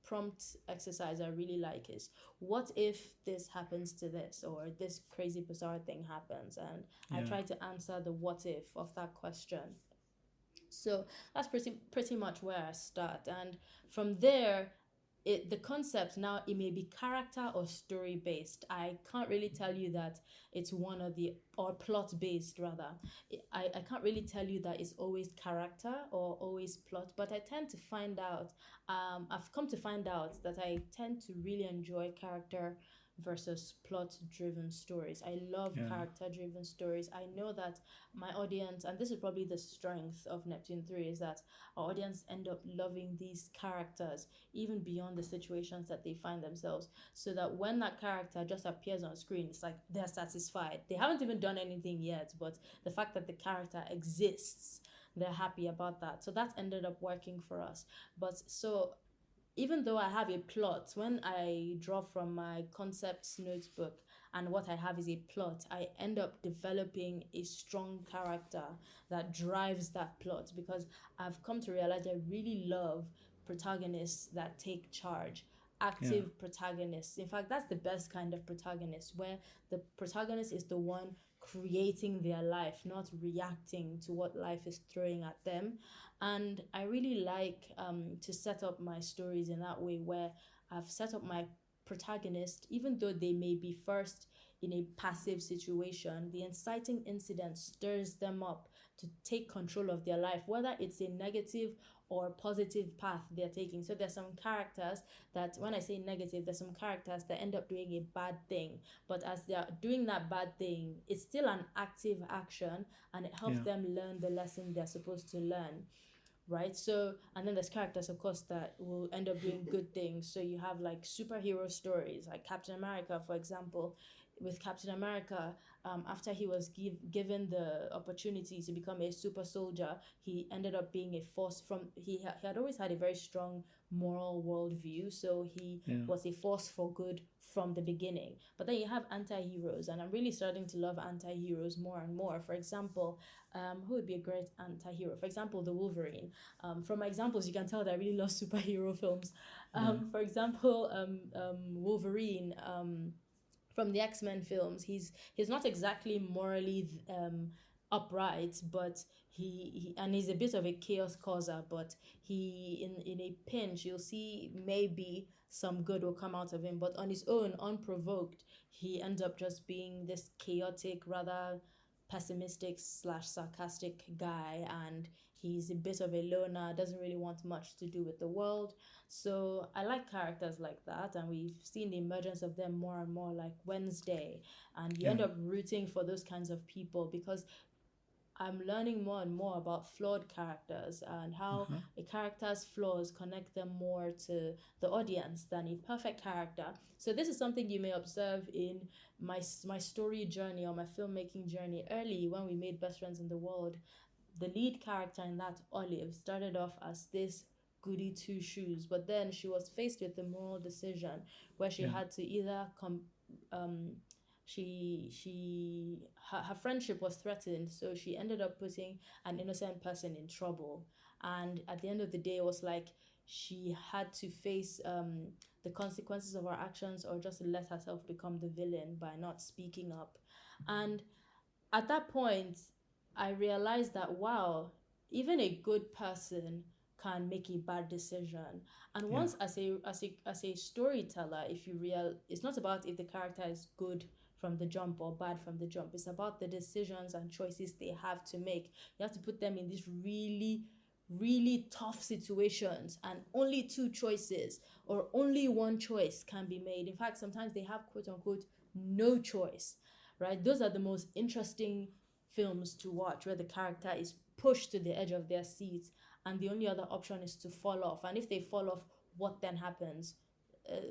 [SPEAKER 2] prompt exercise I really like is what if this happens to this or this crazy bizarre thing happens, and I
[SPEAKER 1] Yeah.
[SPEAKER 2] try to answer the what if of that question. So that's pretty much where I start, and from there the concept now, it may be character or story based. I can't really tell you that it's one or the, or plot based rather. I can't really tell you that it's always character or always plot, but I tend to find out, I've come to find out that I tend to really enjoy character versus plot driven stories. I love
[SPEAKER 1] Yeah.
[SPEAKER 2] character driven stories. I know that my audience, and this is probably the strength of Neptune 3, is that our audience end up loving these characters even beyond the situations that they find themselves, so that when that character just appears on screen, it's like they're satisfied. They haven't even done anything yet, but the fact that the character exists, they're happy about that. So that's ended up working for us. But so even though I have a plot, when I draw from my concepts notebook and what I have is a plot, I end up developing a strong character that drives that plot, because I've come to realize I really love protagonists that take charge,
[SPEAKER 1] Yeah.
[SPEAKER 2] active protagonists. In fact, that's the best kind of protagonist, where the protagonist is the one creating their life, not reacting to what life is throwing at them. And I really like to set up my stories in that way, where I've set up my protagonist, even though they may be first in a passive situation, the inciting incident stirs them up to take control of their life, whether it's a negative or positive path they're taking. So there's some characters that, when I say negative, there's some characters that end up doing a bad thing, but as they're doing that bad thing, it's still an active action, and it helps
[SPEAKER 1] Yeah.
[SPEAKER 2] them learn the lesson they're supposed to learn, right? So, and then there's characters, of course, that will end up doing good things. So you have like superhero stories, like Captain America, for example. With Captain America, after he was given the opportunity to become a super soldier, he ended up being a force from, he had always had a very strong moral worldview, so he
[SPEAKER 1] Yeah.
[SPEAKER 2] was a force for good from the beginning. But then you have anti-heroes, and I'm really starting to love anti-heroes more and more. For example, who would be a great anti-hero? For example, the Wolverine. From my examples, you can tell that I really love superhero films. For example, Wolverine. From the X-Men films, he's not exactly morally upright, but he and he's a bit of a chaos causer, but he, in a pinch, you'll see maybe some good will come out of him, but on his own, unprovoked, he ends up just being this chaotic, rather pessimistic slash sarcastic guy, and he's a bit of a loner, doesn't really want much to do with the world. So I like characters like that, and we've seen the emergence of them more and more, like Wednesday, and you
[SPEAKER 1] Yeah.
[SPEAKER 2] end up rooting for those kinds of people, because I'm learning more and more about flawed characters and how
[SPEAKER 1] Uh-huh.
[SPEAKER 2] a character's flaws connect them more to the audience than a perfect character. So this is something you may observe in my story journey or my filmmaking journey. Early, when we made Best Friends in the World, the lead character in that, Olive, started off as this goody two shoes, but then she was faced with the moral decision where she
[SPEAKER 1] Yeah.
[SPEAKER 2] had to either um her friendship was threatened, so she ended up putting an innocent person in trouble. And at the end of the day, it was like she had to face the consequences of her actions, or just let herself become the villain by not speaking up. And at that point, I realized that, wow, even a good person can make a bad decision. And
[SPEAKER 1] Yeah.
[SPEAKER 2] once, as a storyteller, if you real it's not about if the character is good from the jump or bad from the jump. It's about the decisions and choices they have to make. You have to put them in these really, really tough situations, and only two choices or only one choice can be made. In fact, sometimes they have, quote unquote, no choice, right? Those are the most interesting films to watch, where the character is pushed to the edge of their seat, and the only other option is to fall off. And if they fall off, what then happens?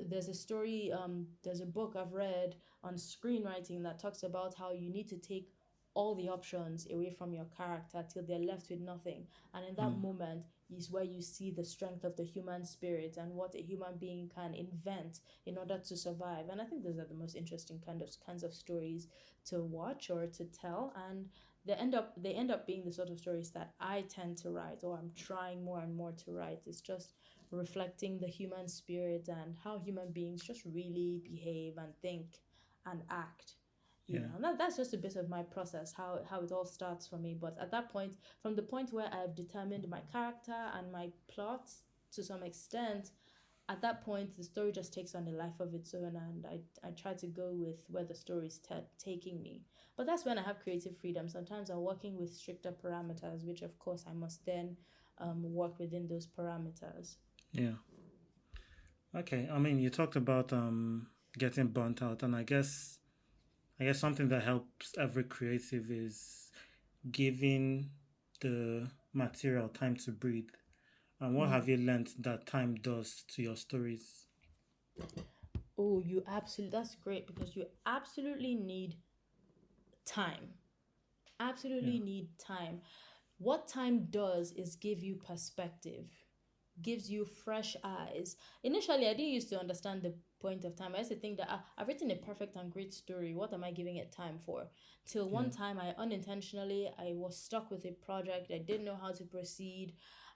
[SPEAKER 2] There's a book I've read on screenwriting that talks about how you need to take all the options away from your character till they're left with nothing. And in that moment is where you see the strength of the human spirit and what a human being can invent in order to survive. And I think those are the most interesting kinds of stories to watch or to tell. And they end up being the sort of stories that I tend to write, or I'm trying more and more to write. It's just reflecting the human spirit and how human beings just really behave and think and act.
[SPEAKER 1] Yeah.
[SPEAKER 2] And that's just a bit of my process, how it all starts for me. But at that point, from the point where I've determined my character and my plot to some extent, at that point the story just takes on a life of its own, and I try to go with where the story is taking me. But that's when I have creative freedom. Sometimes I'm working with stricter parameters, which of course I must then work within those parameters.
[SPEAKER 1] Yeah. Okay. I mean, you talked about getting burnt out, and I guess something that helps every creative is giving the material time to breathe. And what
[SPEAKER 2] Mm.
[SPEAKER 1] have you learned that time does to your stories?
[SPEAKER 2] Oh, you absolutely, that's great, because you absolutely need time.
[SPEAKER 1] Yeah.
[SPEAKER 2] Absolutely need time. What time does is give you perspective, gives you fresh eyes. Initially, I didn't used to understand the point of time. I used to think that I've written a perfect and great story. What am I giving it time for? Till
[SPEAKER 1] Yeah.
[SPEAKER 2] one time, I was stuck with a project. I didn't know how to proceed.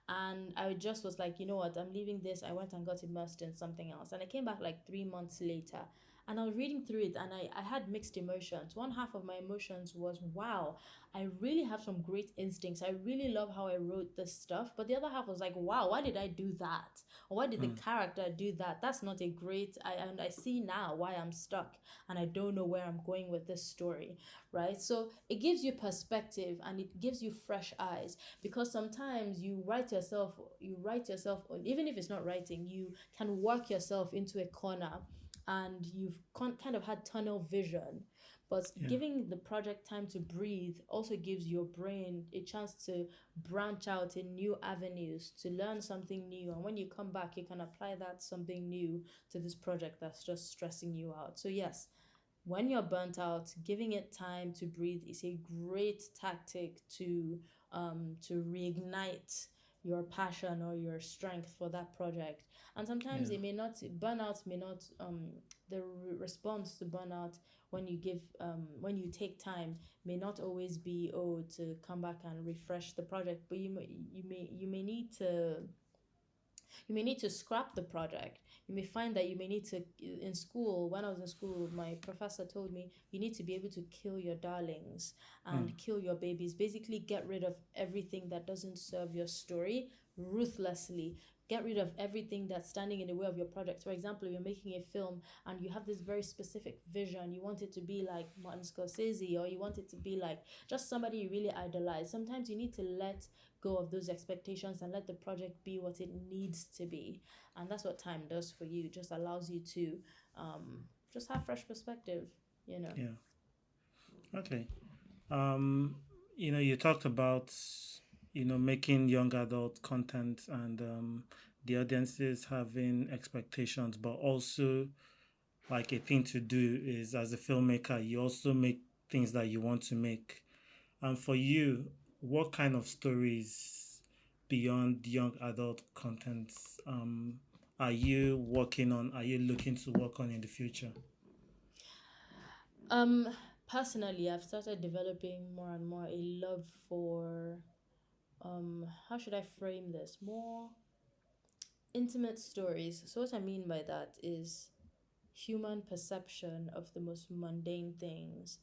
[SPEAKER 2] And I just was like, you know what, I'm leaving this. I went and got immersed in something else. And I came back like 3 months later. And I was reading through it, and I had mixed emotions. One half of my emotions was, wow, I really have some great instincts. I really love how I wrote this stuff. But the other half was like, wow, why did I do that? Or why did the
[SPEAKER 1] Mm.
[SPEAKER 2] character do that? That's not a great. And I see now why I'm stuck, and I don't know where I'm going with this story, right? So it gives you perspective, and it gives you fresh eyes, because sometimes you write yourself, even if it's not writing, you can work yourself into a corner, and you've kind of had tunnel vision. But
[SPEAKER 1] Yeah.
[SPEAKER 2] giving the project time to breathe also gives your brain a chance to branch out in new avenues, to learn something new. And when you come back, you can apply that something new to this project that's just stressing you out. So, yes, when you're burnt out, giving it time to breathe is a great tactic to reignite your passion or your strength for that project. And sometimes
[SPEAKER 1] Yeah.
[SPEAKER 2] it may not burnout may not the response to burnout, when you take time, may not always be, oh, to come back and refresh the project, but you may need to scrap the project. You may find that you may need to, in school, when I was in school, my professor told me you need to be able to kill your darlings
[SPEAKER 1] Mm.
[SPEAKER 2] and kill your babies. Basically, get rid of everything that doesn't serve your story ruthlessly. Get rid of everything that's standing in the way of your project. For example, if you're making a film and you have this very specific vision, you want it to be like Martin Scorsese, or you want it to be like just somebody you really idolize. Sometimes you need to let go of those expectations and let the project be what it needs to be. And that's what time does for you. It just allows you to just have fresh perspective, you know.
[SPEAKER 1] Yeah. Okay. Um, you talked about, making young adult content and the audiences having expectations, but also like a thing to do is as a filmmaker, you also make things that you want to make. And for you, what kind of stories beyond young adult contents are you working on? Are you looking to work on in the future?
[SPEAKER 2] Um, Personally, I've started developing more and more a love for how should I frame this? More intimate stories. So what I mean by that is human perception of the most mundane things.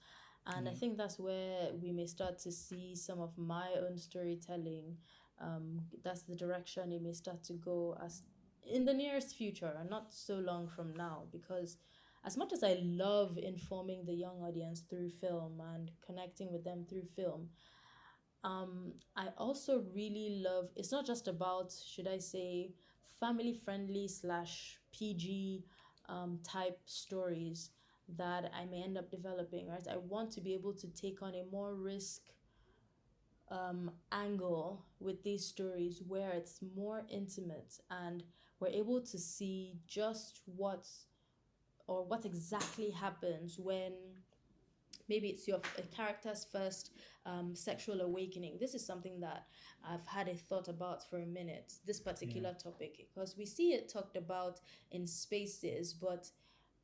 [SPEAKER 2] And I
[SPEAKER 1] Yeah.
[SPEAKER 2] think that's where we may start to see some of my own storytelling. That's the direction it may start to go as in the nearest future, and not so long from now, because as much as I love informing the young audience through film and connecting with them through film, I also really love, it's not just about, should I say, family friendly slash PG type stories that I may end up developing, right? I want to be able to take on a more risk angle with these stories, where it's more intimate and we're able to see just what exactly happens when maybe it's your a character's first sexual awakening. This is something that I've had a thought about for a minute, this
[SPEAKER 1] Yeah.
[SPEAKER 2] particular topic, because we see it talked about in spaces, but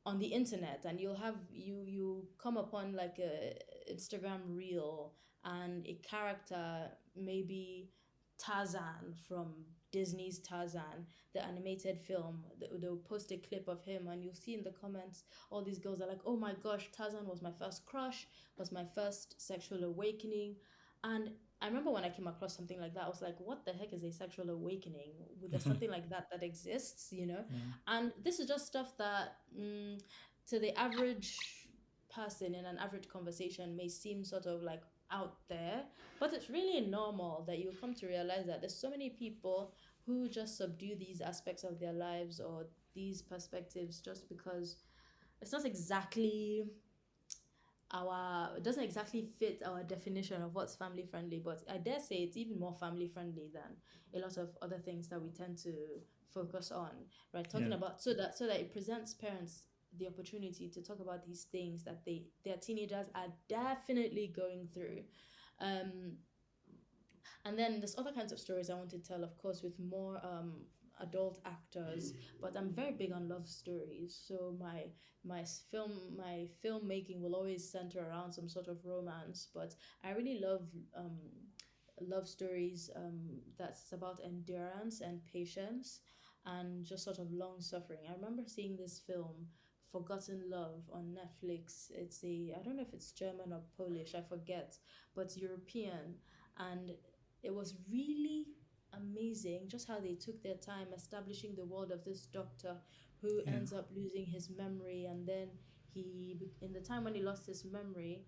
[SPEAKER 2] on the internet, and you come upon like a Instagram reel, and a character, maybe Tarzan from Disney's Tarzan, the animated film. They'll post a clip of him, and you'll see in the comments all these girls are like, oh my gosh, Tarzan was my first crush, was my first sexual awakening. And I remember when I came across something like that, I was like, what the heck is a sexual awakening? There's something like that that exists, you know?
[SPEAKER 1] Yeah.
[SPEAKER 2] And this is just stuff that to the average person in an average conversation may seem sort of like out there, but it's really normal that you come to realize that there's so many people who just subdue these aspects of their lives or these perspectives just because it's not exactly our it doesn't exactly fit our definition of what's family friendly, but I dare say it's even more family friendly than a lot of other things that we tend to focus on, right? Talking
[SPEAKER 1] Yeah.
[SPEAKER 2] about so that it presents parents the opportunity to talk about these things that their teenagers are definitely going through. um and then there's other kinds of stories I want to tell, of course, with more adult actors. But I'm very big on love stories. So my filmmaking will always center around some sort of romance. But I really love love stories that's about endurance and patience and just sort of long suffering. I remember seeing this film, Forgotten Love, on Netflix. I don't know if it's German or Polish, I forget, but it's European. And it was really amazing just how they took their time establishing the world of this doctor who
[SPEAKER 1] Yeah.
[SPEAKER 2] ends up losing his memory. And then in the time when he lost his memory,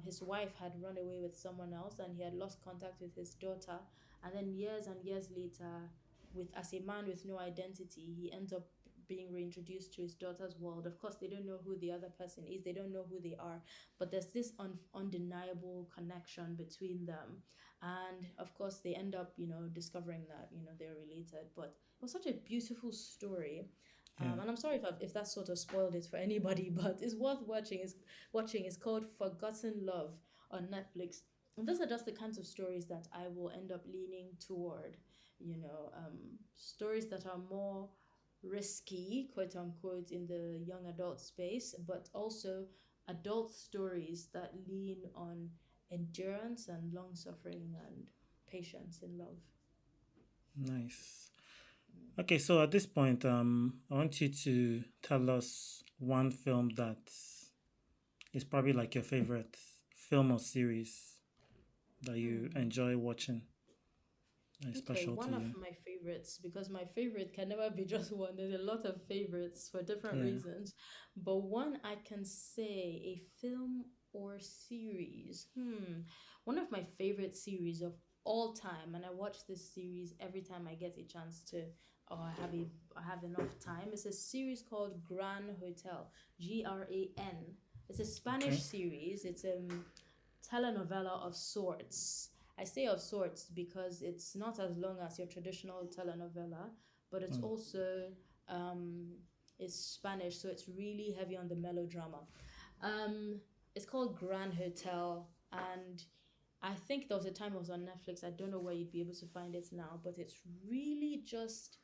[SPEAKER 2] his wife had run away with someone else and he had lost contact with his daughter. And then years and years later, with as a man with no identity, he ends up being reintroduced to his daughter's world. Of course, they don't know who the other person is, they don't know who they are, but there's this undeniable connection between them. And of course, they end up, discovering that, they're related. But it was such a beautiful story.
[SPEAKER 1] Yeah.
[SPEAKER 2] And I'm sorry if that sort of spoiled it for anybody, but it's worth watching. It's called Forgotten Love on Netflix. And those are just the kinds of stories that I will end up leaning toward. Stories that are more risky, quote unquote, in the young adult space, but also adult stories that lean on endurance and long suffering and patience in love.
[SPEAKER 1] Nice. Okay, so at this point, I want you to tell us one film that is probably like your favorite film or series that you
[SPEAKER 2] Hmm.
[SPEAKER 1] enjoy watching that is
[SPEAKER 2] Okay,
[SPEAKER 1] special to
[SPEAKER 2] one of
[SPEAKER 1] you.
[SPEAKER 2] my favorites, because my favorite can never be just one. There's a lot of favorites for different
[SPEAKER 1] Yeah.
[SPEAKER 2] reasons. But one I can say, a film or series. One of my favorite series of all time, and I watch this series every time I get a chance to, or I have enough time. It's a series called Gran Hotel, Gran. It's a Spanish
[SPEAKER 1] Okay.
[SPEAKER 2] series. It's telenovela of sorts. I say of sorts because it's not as long as your traditional telenovela, but it's
[SPEAKER 1] Mm.
[SPEAKER 2] also um, it's Spanish, so it's really heavy on the melodrama. Um, it's called Grand Hotel, and I think there was a time it was on Netflix. I don't know where you'd be able to find it now, but it's really just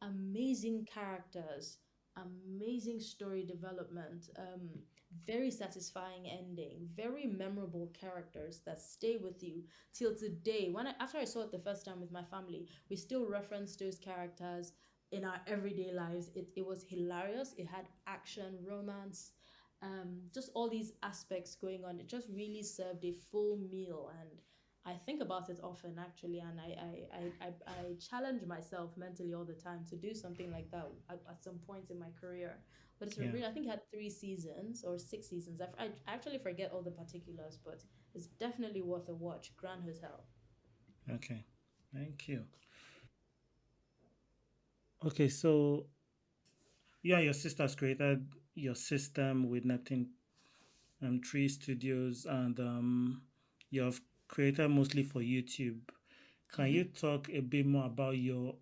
[SPEAKER 2] amazing characters, amazing story development, very satisfying ending, very memorable characters that stay with you till today. After I saw it the first time with my family, we still reference those characters in our everyday lives. It was hilarious. It had action, romance, just all these aspects going on. It just really served a full meal. And I think about it often, actually, and I challenge myself mentally all the time to do something like that at some point in my career. But it's a
[SPEAKER 1] Yeah.
[SPEAKER 2] really, I think it had 3 seasons or 6 seasons. I actually forget all the particulars, but it's definitely worth a watch. Grand Hotel.
[SPEAKER 1] Okay. Thank you. Okay, so you and your sisters created your system with Neptune 3 studios, and you have created mostly for YouTube. Can
[SPEAKER 2] Mm-hmm.
[SPEAKER 1] you talk a bit more about your,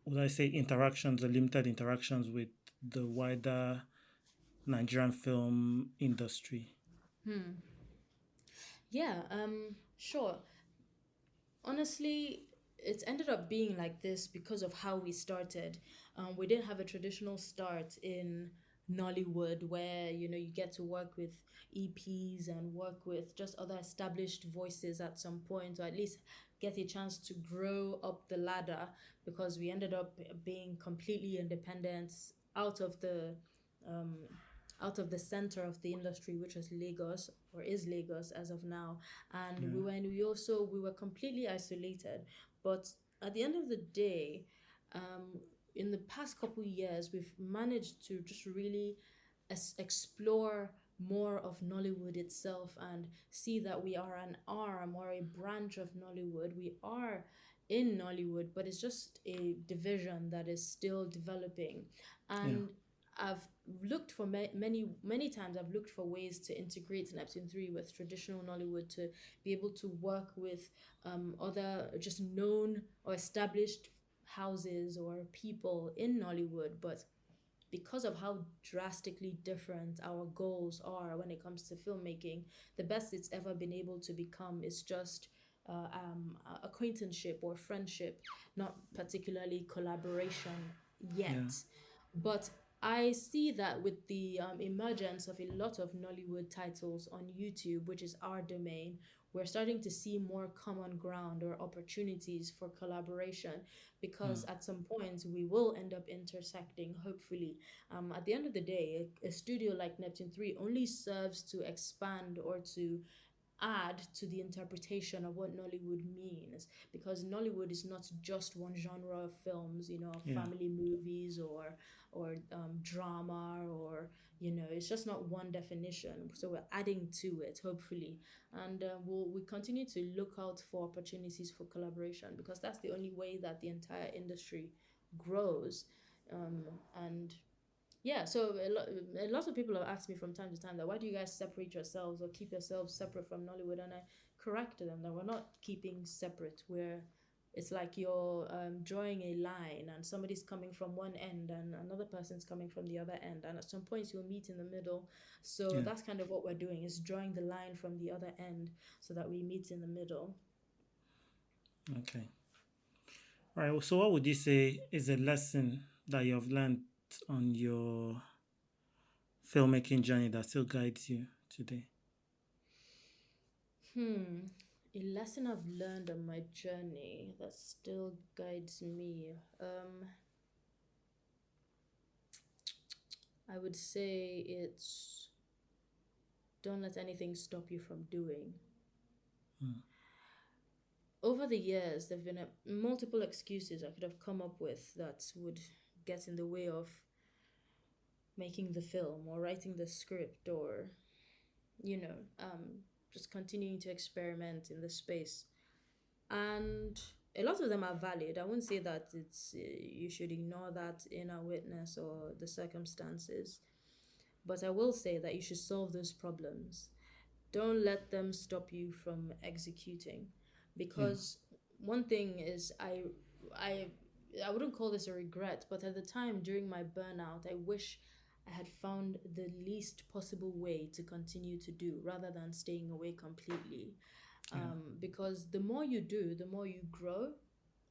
[SPEAKER 1] would I say, interactions or limited interactions with the wider Nigerian film industry?
[SPEAKER 2] Hmm. Yeah, sure. Honestly, it's ended up being like this because of how we started. We didn't have a traditional start in Nollywood where you get to work with EPs and work with just other established voices at some point, or at least get a chance to grow up the ladder, because we ended up being completely independent out of the um, out of the center of the industry, which was Lagos, or is Lagos as of now. And
[SPEAKER 1] Yeah.
[SPEAKER 2] we were completely isolated. But at the end of the day, um, in the past couple years, we've managed to just really explore more of Nollywood itself and see that we are an arm or a branch of Nollywood. We are in Nollywood, but it's just a division that is still developing.
[SPEAKER 1] Yeah.
[SPEAKER 2] And I've looked for many times. I've looked for ways to integrate Neptune 3 with traditional Nollywood to be able to work with other just known or established houses or people in Nollywood, but because of how drastically different our goals are when it comes to filmmaking, the best it's ever been able to become is just acquaintanceship or friendship, not particularly collaboration
[SPEAKER 1] Yeah.
[SPEAKER 2] yet. But I see that with the emergence of a lot of Nollywood titles on YouTube, which is our domain, we're starting to see more common ground or opportunities for collaboration because
[SPEAKER 1] Mm.
[SPEAKER 2] at some point we will end up intersecting, hopefully. At the end of the day, a studio like Neptune 3 only serves to expand or to add to the interpretation of what Nollywood means, because Nollywood is not just one genre of films,
[SPEAKER 1] Yeah.
[SPEAKER 2] family movies or drama, or it's just not one definition. So we're adding to it, hopefully, and we continue to look out for opportunities for collaboration because that's the only way that the entire industry grows. Um, and yeah, so a lot of people have asked me from time to time that why do you guys separate yourselves or keep yourselves separate from Nollywood? And I correct them that we're not keeping separate. It's like you're drawing a line and somebody's coming from one end and another person's coming from the other end. And at some points you'll meet in the middle. So
[SPEAKER 1] Yeah.
[SPEAKER 2] that's kind of what we're doing, is drawing the line from the other end so that we meet in the middle.
[SPEAKER 1] Okay. All right. So, what would you say is a lesson that you have learned on your filmmaking journey that still guides you today?
[SPEAKER 2] Hmm. A lesson I've learned on my journey that still guides me. I would say it's don't let anything stop you from doing.
[SPEAKER 1] Mm.
[SPEAKER 2] Over the years, there have been multiple excuses I could have come up with that would get in the way of making the film or writing the script or, you know, just continuing to experiment in the space. And a lot of them are valid. I wouldn't say that you should ignore that inner witness or the circumstances, but I will say that you should solve those problems. Don't let them stop you from executing,
[SPEAKER 1] Yeah.
[SPEAKER 2] because one thing is I I wouldn't call this a regret, but at the time during my burnout, I wish I had found the least possible way to continue to do rather than staying away completely.
[SPEAKER 1] Yeah.
[SPEAKER 2] Because the more you do, the more you grow,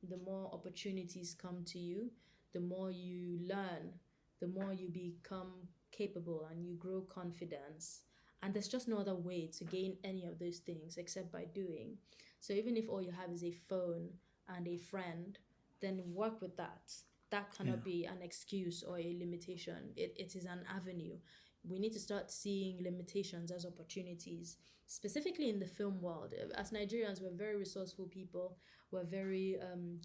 [SPEAKER 2] the more opportunities come to you, the more you learn, the more you become capable and you grow confidence. And there's just no other way to gain any of those things except by doing. So even if all you have is a phone and a friend, then work with that. That
[SPEAKER 1] Yeah.
[SPEAKER 2] cannot be an excuse or a limitation. It is an avenue. We need to start seeing limitations as opportunities, specifically in the film world. As Nigerians, we're very resourceful people, we're very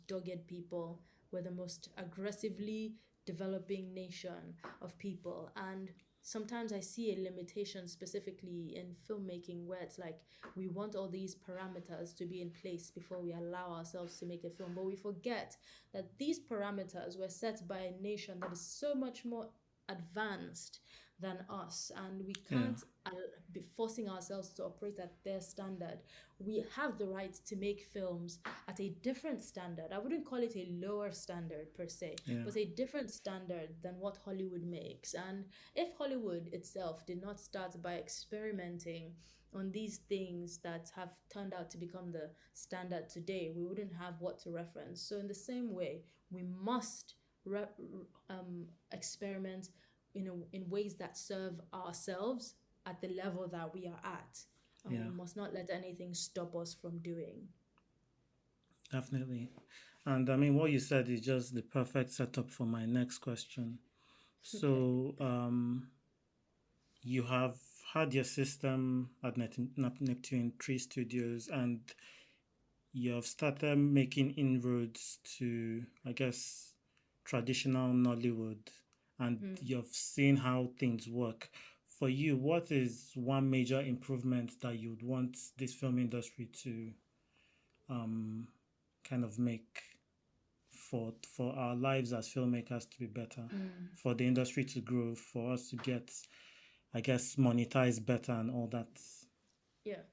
[SPEAKER 2] dogged people, we're the most aggressively developing nation of people. And sometimes I see a limitation specifically in filmmaking where it's like we want all these parameters to be in place before we allow ourselves to make a film. But we forget that these parameters were set by a nation that is so much more advanced than us, and we
[SPEAKER 1] Yeah.
[SPEAKER 2] can't be forcing ourselves to operate at their standard. We have the right to make films at a different standard. I wouldn't call it a lower standard per se,
[SPEAKER 1] Yeah.
[SPEAKER 2] but a different standard than what Hollywood makes. And if Hollywood itself did not start by experimenting on these things that have turned out to become the standard today, we wouldn't have what to reference. So, in the same way, we must experiment in ways that serve ourselves at the level that we are at. And we
[SPEAKER 1] Yeah.
[SPEAKER 2] must not let anything stop us from doing.
[SPEAKER 1] Definitely. And I mean, what you said is just the perfect setup for my next question.
[SPEAKER 2] Okay.
[SPEAKER 1] So, you have had your system at Neptune 3 Studios, and you have started making inroads to, I guess, traditional Nollywood, and
[SPEAKER 2] Hmm.
[SPEAKER 1] you've seen how things work. For you, what is one major improvement that you'd want this film industry to um, kind of make for our lives as filmmakers to be better,
[SPEAKER 2] Hmm.
[SPEAKER 1] for the industry to grow, for us to get, I guess, monetize better and all that?
[SPEAKER 2] Yeah.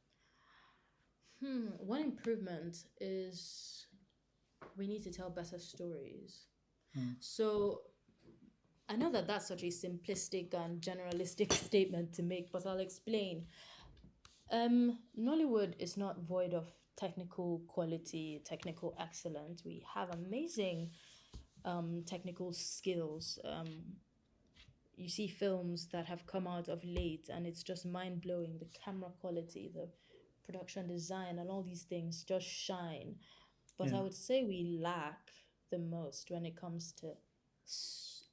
[SPEAKER 2] One improvement is we need to tell better stories.
[SPEAKER 1] Mm,
[SPEAKER 2] So I know that that's such a simplistic and generalistic statement to make, but I'll explain. Nollywood is not void of technical quality, technical excellence. We have amazing technical skills. You see films that have come out of late, and it's just mind blowing. The camera quality, the production design, and all these things just shine. But
[SPEAKER 1] yeah.
[SPEAKER 2] I would say we lack the most when it comes to s-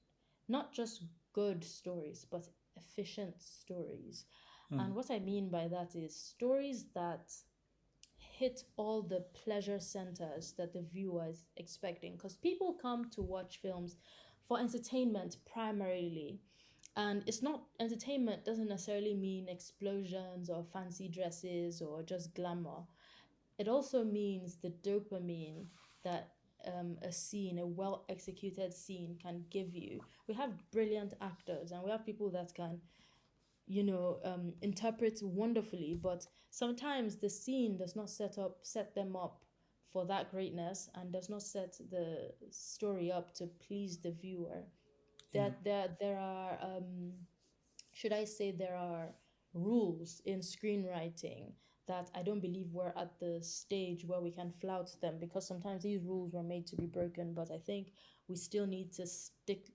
[SPEAKER 2] not just good stories, but efficient stories.
[SPEAKER 1] Mm,
[SPEAKER 2] And what I mean by that is stories that hit all the pleasure centers that the viewer is expecting. Because people come to watch films for entertainment primarily. And it's not entertainment doesn't necessarily mean explosions or fancy dresses or just glamour. It also means the dopamine that a scene, a well executed scene, can give you. We have brilliant actors and we have people that can, interpret wonderfully, but sometimes the scene does not set them up for that greatness and does not set the story up to please the viewer.
[SPEAKER 1] yeah.
[SPEAKER 2] There are should I say, there are rules in screenwriting that I don't believe we're at the stage where we can flout them, because sometimes these rules were made to be broken, but I think we still need to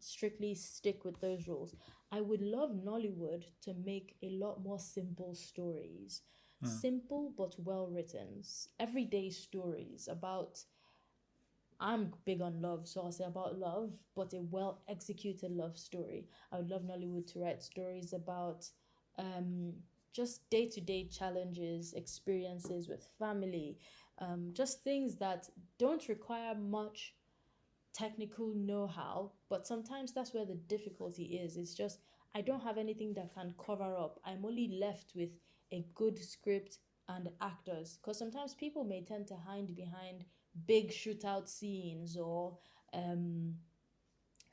[SPEAKER 2] strictly stick with those rules. I would love Nollywood to make a lot more simple stories.
[SPEAKER 1] Mm,
[SPEAKER 2] Simple but well written. Everyday stories about, I'm big on love, so I'll say about love, but a well executed love story. I would love Nollywood to write stories about um, just day to day challenges, experiences with family, just things that don't require much technical know how, but sometimes that's where the difficulty is. It's just, I don't have anything that can cover up. I'm only left with a good script and actors, because sometimes people may tend to hide behind big shootout scenes or um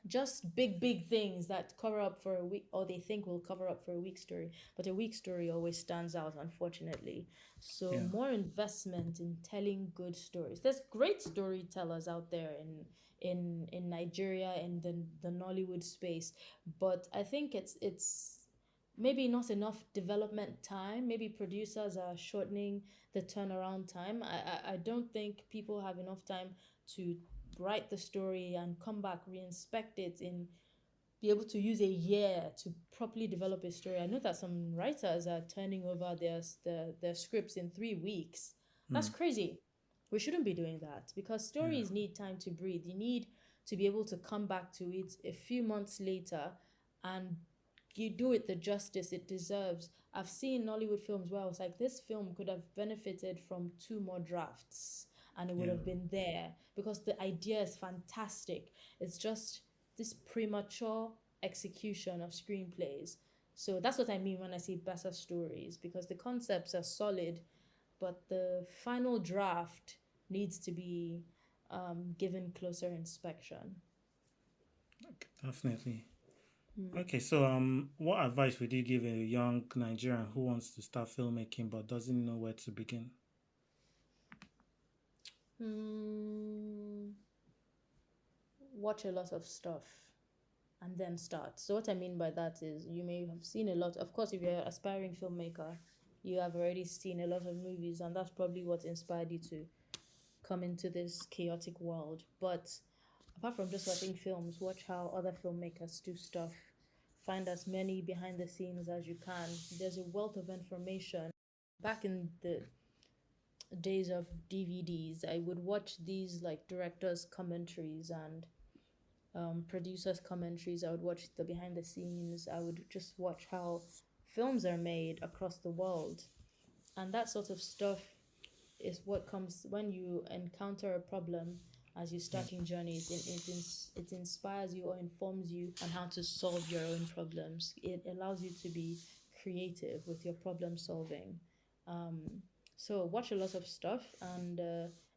[SPEAKER 2] just big things that cover up for a week, or they think will cover up for a weak story, but a weak story always stands out, unfortunately. So
[SPEAKER 1] yeah.
[SPEAKER 2] more investment in telling good stories. There's great storytellers out there in Nigeria, in the Nollywood space, but I think it's maybe not enough development time. Maybe producers are shortening the turnaround time. I don't think people have enough time to write the story and come back, reinspect it, in be able to use a year to properly develop a story. I know that some writers are turning over their scripts in 3 weeks. That's
[SPEAKER 1] Mm,
[SPEAKER 2] crazy. We shouldn't be doing that, because
[SPEAKER 1] yeah.
[SPEAKER 2] stories need time to breathe. You need to be able to come back to it a few months later and you do it the justice it deserves. I've seen Nollywood films where I was like, this film could have benefited from two more drafts and it would
[SPEAKER 1] Yeah.
[SPEAKER 2] have been there, because the idea is fantastic. It's just this premature execution of screenplays. So that's what I mean when I say better stories, because the concepts are solid, but the final draft needs to be given closer inspection.
[SPEAKER 1] Definitely.
[SPEAKER 2] Hmm.
[SPEAKER 1] Okay, so what advice would you give a young Nigerian who wants to start filmmaking but doesn't know where to begin?
[SPEAKER 2] Hmm. Watch a lot of stuff and then start. So what I mean by that is you may have seen a lot. Of course, if you're an aspiring filmmaker, you have already seen a lot of movies, and that's probably what inspired you to come into this chaotic world. But apart from just watching films, watch how other filmmakers do stuff. Find as many behind the scenes as you can. There's a wealth of information. Back in the days of DVDs, I would watch these like directors' commentaries and producers' commentaries. I would watch the behind the scenes. I would just watch how films are made across the world, and that sort of stuff is what comes when you encounter a problem as you're
[SPEAKER 1] Yeah.
[SPEAKER 2] starting journeys. It inspires you or informs you on how to solve your own problems. It allows you to be creative with your problem solving. um, so watch a lot of stuff and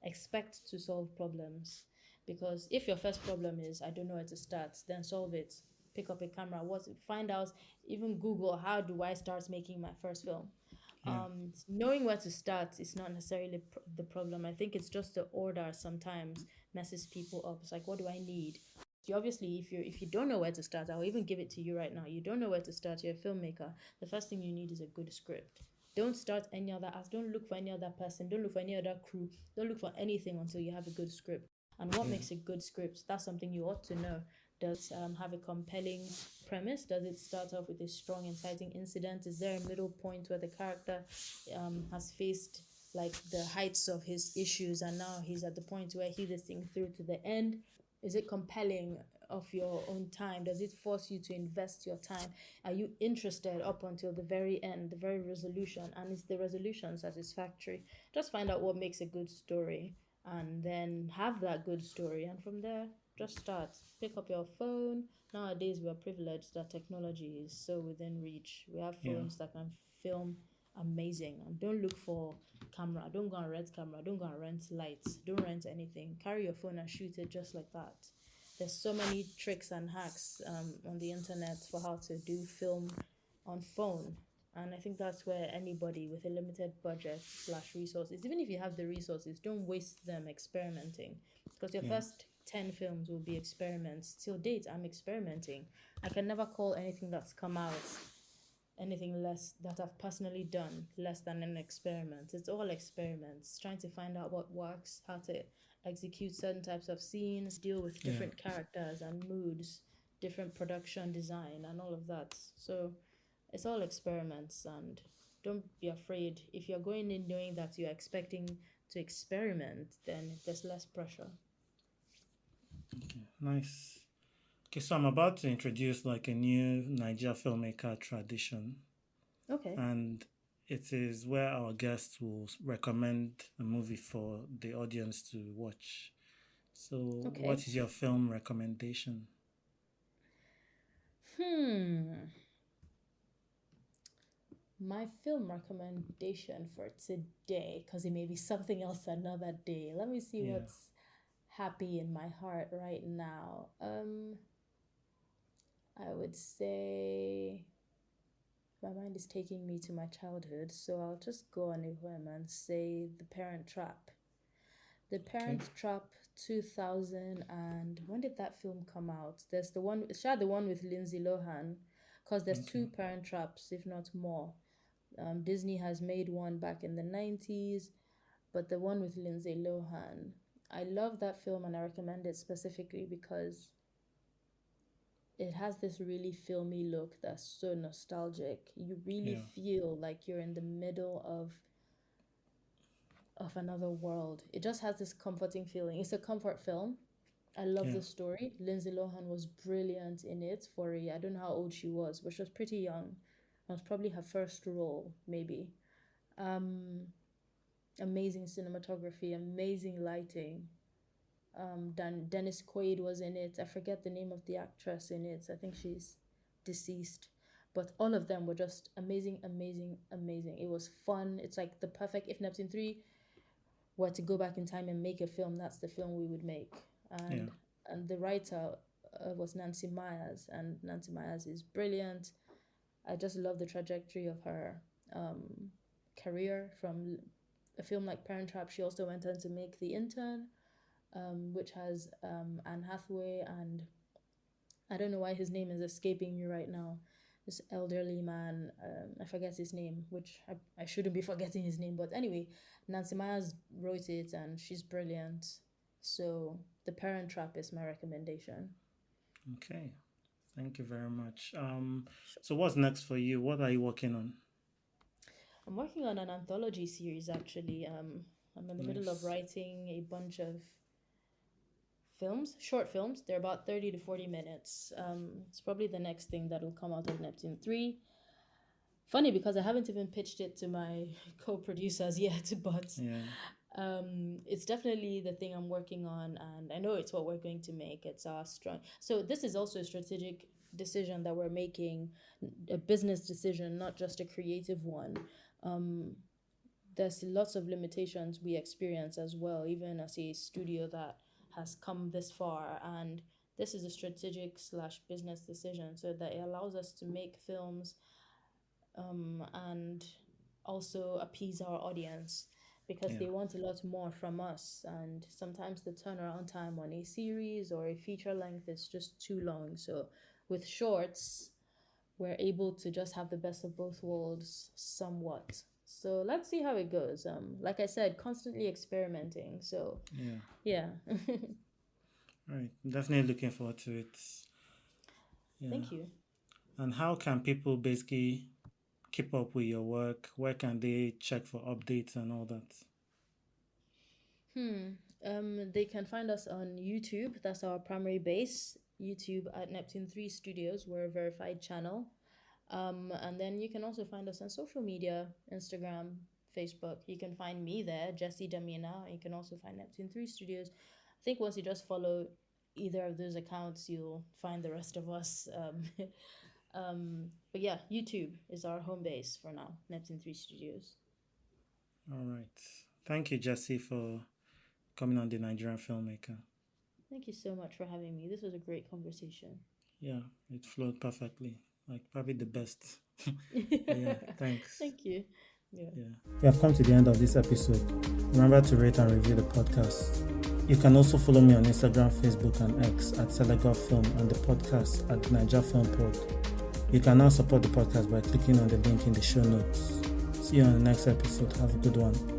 [SPEAKER 2] expect to solve problems, because if your first problem is I don't know where to start, then solve it. Pick up a camera, find out, even Google, how do I start making my first film?
[SPEAKER 1] Yeah.
[SPEAKER 2] Knowing where to start is not necessarily the problem. I think it's just the order sometimes messes people up. It's like, what do I need? You obviously, if you don't know where to start, I'll even give it to you right now. You don't know where to start. You're a filmmaker. The first thing you need is a good script. Don't start any other ask. Don't look for any other person. Don't look for any other crew. Don't look for anything until you have a good script. And what
[SPEAKER 1] Yeah.
[SPEAKER 2] makes a good script? That's something you ought to know. Does have a compelling premise? Does it start off with a strong inciting incident? Is there a middle point where the character has faced like the heights of his issues and now he's at the point where he's this thing through to the end? Is it compelling of your own time? Does it force you to invest your time? Are you interested up until the very end, the very resolution? And is the resolution satisfactory? Just find out what makes a good story and then have that good story, and from there just start. Pick up your phone. Nowadays we are privileged that technology is so within reach. We have
[SPEAKER 1] Yeah.
[SPEAKER 2] phones that can film amazing. And don't look for camera. Don't go and rent camera. Don't go and rent lights. Don't rent anything. Carry your phone and shoot it just like that. There's so many tricks and hacks on the internet for how to do film on phone. And I think that's where anybody with a limited budget slash resources, even if you have the resources, don't waste them experimenting, because your
[SPEAKER 1] Yeah.
[SPEAKER 2] first 10 films will be experiments. Till date, I'm experimenting. I can never call anything that's come out anything less that I've personally done less than an experiment. It's all experiments, trying to find out what works, how to execute certain types of scenes, deal with
[SPEAKER 1] Yeah.
[SPEAKER 2] different characters and moods, different production design, and all of that. So it's all experiments, and don't be afraid. If you're going in knowing that you're expecting to experiment, then there's less pressure.
[SPEAKER 1] Okay. Nice. Okay, so I'm about to introduce like a new Naija filmmaker tradition,
[SPEAKER 2] Okay.
[SPEAKER 1] and it is where our guests will recommend a movie for the audience to watch. So, what
[SPEAKER 2] Okay.
[SPEAKER 1] is your film recommendation?
[SPEAKER 2] My film recommendation for today, because it may be something else another day. Let me see
[SPEAKER 1] Yeah.
[SPEAKER 2] what's happy in my heart right now. I would say my mind is taking me to my childhood, so I'll just go on a whim and say The Parent Trap. The
[SPEAKER 1] Okay.
[SPEAKER 2] Parent Trap 2000, and when did that film come out? There's the one, the one with Lindsay Lohan, because there's
[SPEAKER 1] Okay.
[SPEAKER 2] two Parent Traps, if not more. Disney has made one back in the 90s, but the one with Lindsay Lohan, I love that film and I recommend it specifically because it has this really filmy look that's so nostalgic. You really
[SPEAKER 1] Yeah.
[SPEAKER 2] feel like you're in the middle of another world. It just has this comforting feeling. It's a comfort film. I love
[SPEAKER 1] Yeah.
[SPEAKER 2] the story. Lindsay Lohan was brilliant in it for I don't know how old she was, but she was pretty young. It was probably her first role, maybe. Um, Amazing cinematography, amazing lighting. Dennis Quaid was in it. I forget the name of the actress in it. I think she's deceased. But all of them were just amazing, amazing, amazing. It was fun. It's like the perfect, if Neptune 3 were to go back in time and make a film, that's the film we would make.
[SPEAKER 1] Yeah.
[SPEAKER 2] And the writer was Nancy Myers, and Nancy Myers is brilliant. I just love the trajectory of her career from a film like Parent Trap. She also went on to make The Intern, which has Anne Hathaway and I don't know why his name is escaping me right now. This elderly man, I forget his name, which I shouldn't be forgetting his name. But anyway, Nancy Myers wrote it and she's brilliant. So The Parent Trap is my recommendation.
[SPEAKER 1] Okay. Thank you very much. So what's next for you? What are you working on?
[SPEAKER 2] I'm working on an anthology series actually. I'm in the middle of
[SPEAKER 1] Nice.
[SPEAKER 2] writing a bunch of films, short films. They're about 30 to 40 minutes. It's probably the next thing that will come out of Neptune 3. funny because I haven't even pitched it to my co-producers yet, but
[SPEAKER 1] Yeah.
[SPEAKER 2] it's definitely the thing I'm working on, and I know it's what we're going to make. It's our strong. So this is also a strategic decision that we're making, a business decision, not just a creative one. There's lots of limitations we experience as well, even as a studio that has come this far, and this is a strategic slash business decision so that it allows us to make films and also appease our audience because
[SPEAKER 1] Yeah.
[SPEAKER 2] they want a lot more from us, and sometimes the turnaround time on a series or a feature length is just too long. So with shorts we're able to just have the best of both worlds somewhat. So let's see how it goes. Like I said, constantly experimenting. So
[SPEAKER 1] Yeah.
[SPEAKER 2] yeah.
[SPEAKER 1] Right. Definitely looking forward to it. Yeah.
[SPEAKER 2] Thank you.
[SPEAKER 1] And how can people basically keep up with your work? Where can they check for updates and all that?
[SPEAKER 2] They can find us on YouTube. That's our primary base. YouTube at Neptune 3 Studios. We're a verified channel. And then you can also find us on social media, Instagram, Facebook. You can find me there, Jesi Damina. You can also find Neptune 3 Studios. I think once you just follow either of those accounts, you'll find the rest of us. But yeah, YouTube is our home base for now, Neptune 3 Studios.
[SPEAKER 1] All right. Thank you, Jesi, for coming on the Nigerian Filmmaker.
[SPEAKER 2] Thank you so much for having me. This was a great conversation.
[SPEAKER 1] Yeah, it flowed perfectly. Like probably the best. Yeah, thanks.
[SPEAKER 2] Thank you. Yeah.
[SPEAKER 1] We have come to the end of this episode. Remember to rate and review the podcast. You can also follow me on Instagram, Facebook, and X at Sisterhood Film and the podcast at Naija Filmmaker. You can now support the podcast by clicking on the link in the show notes. See you on the next episode. Have a good one.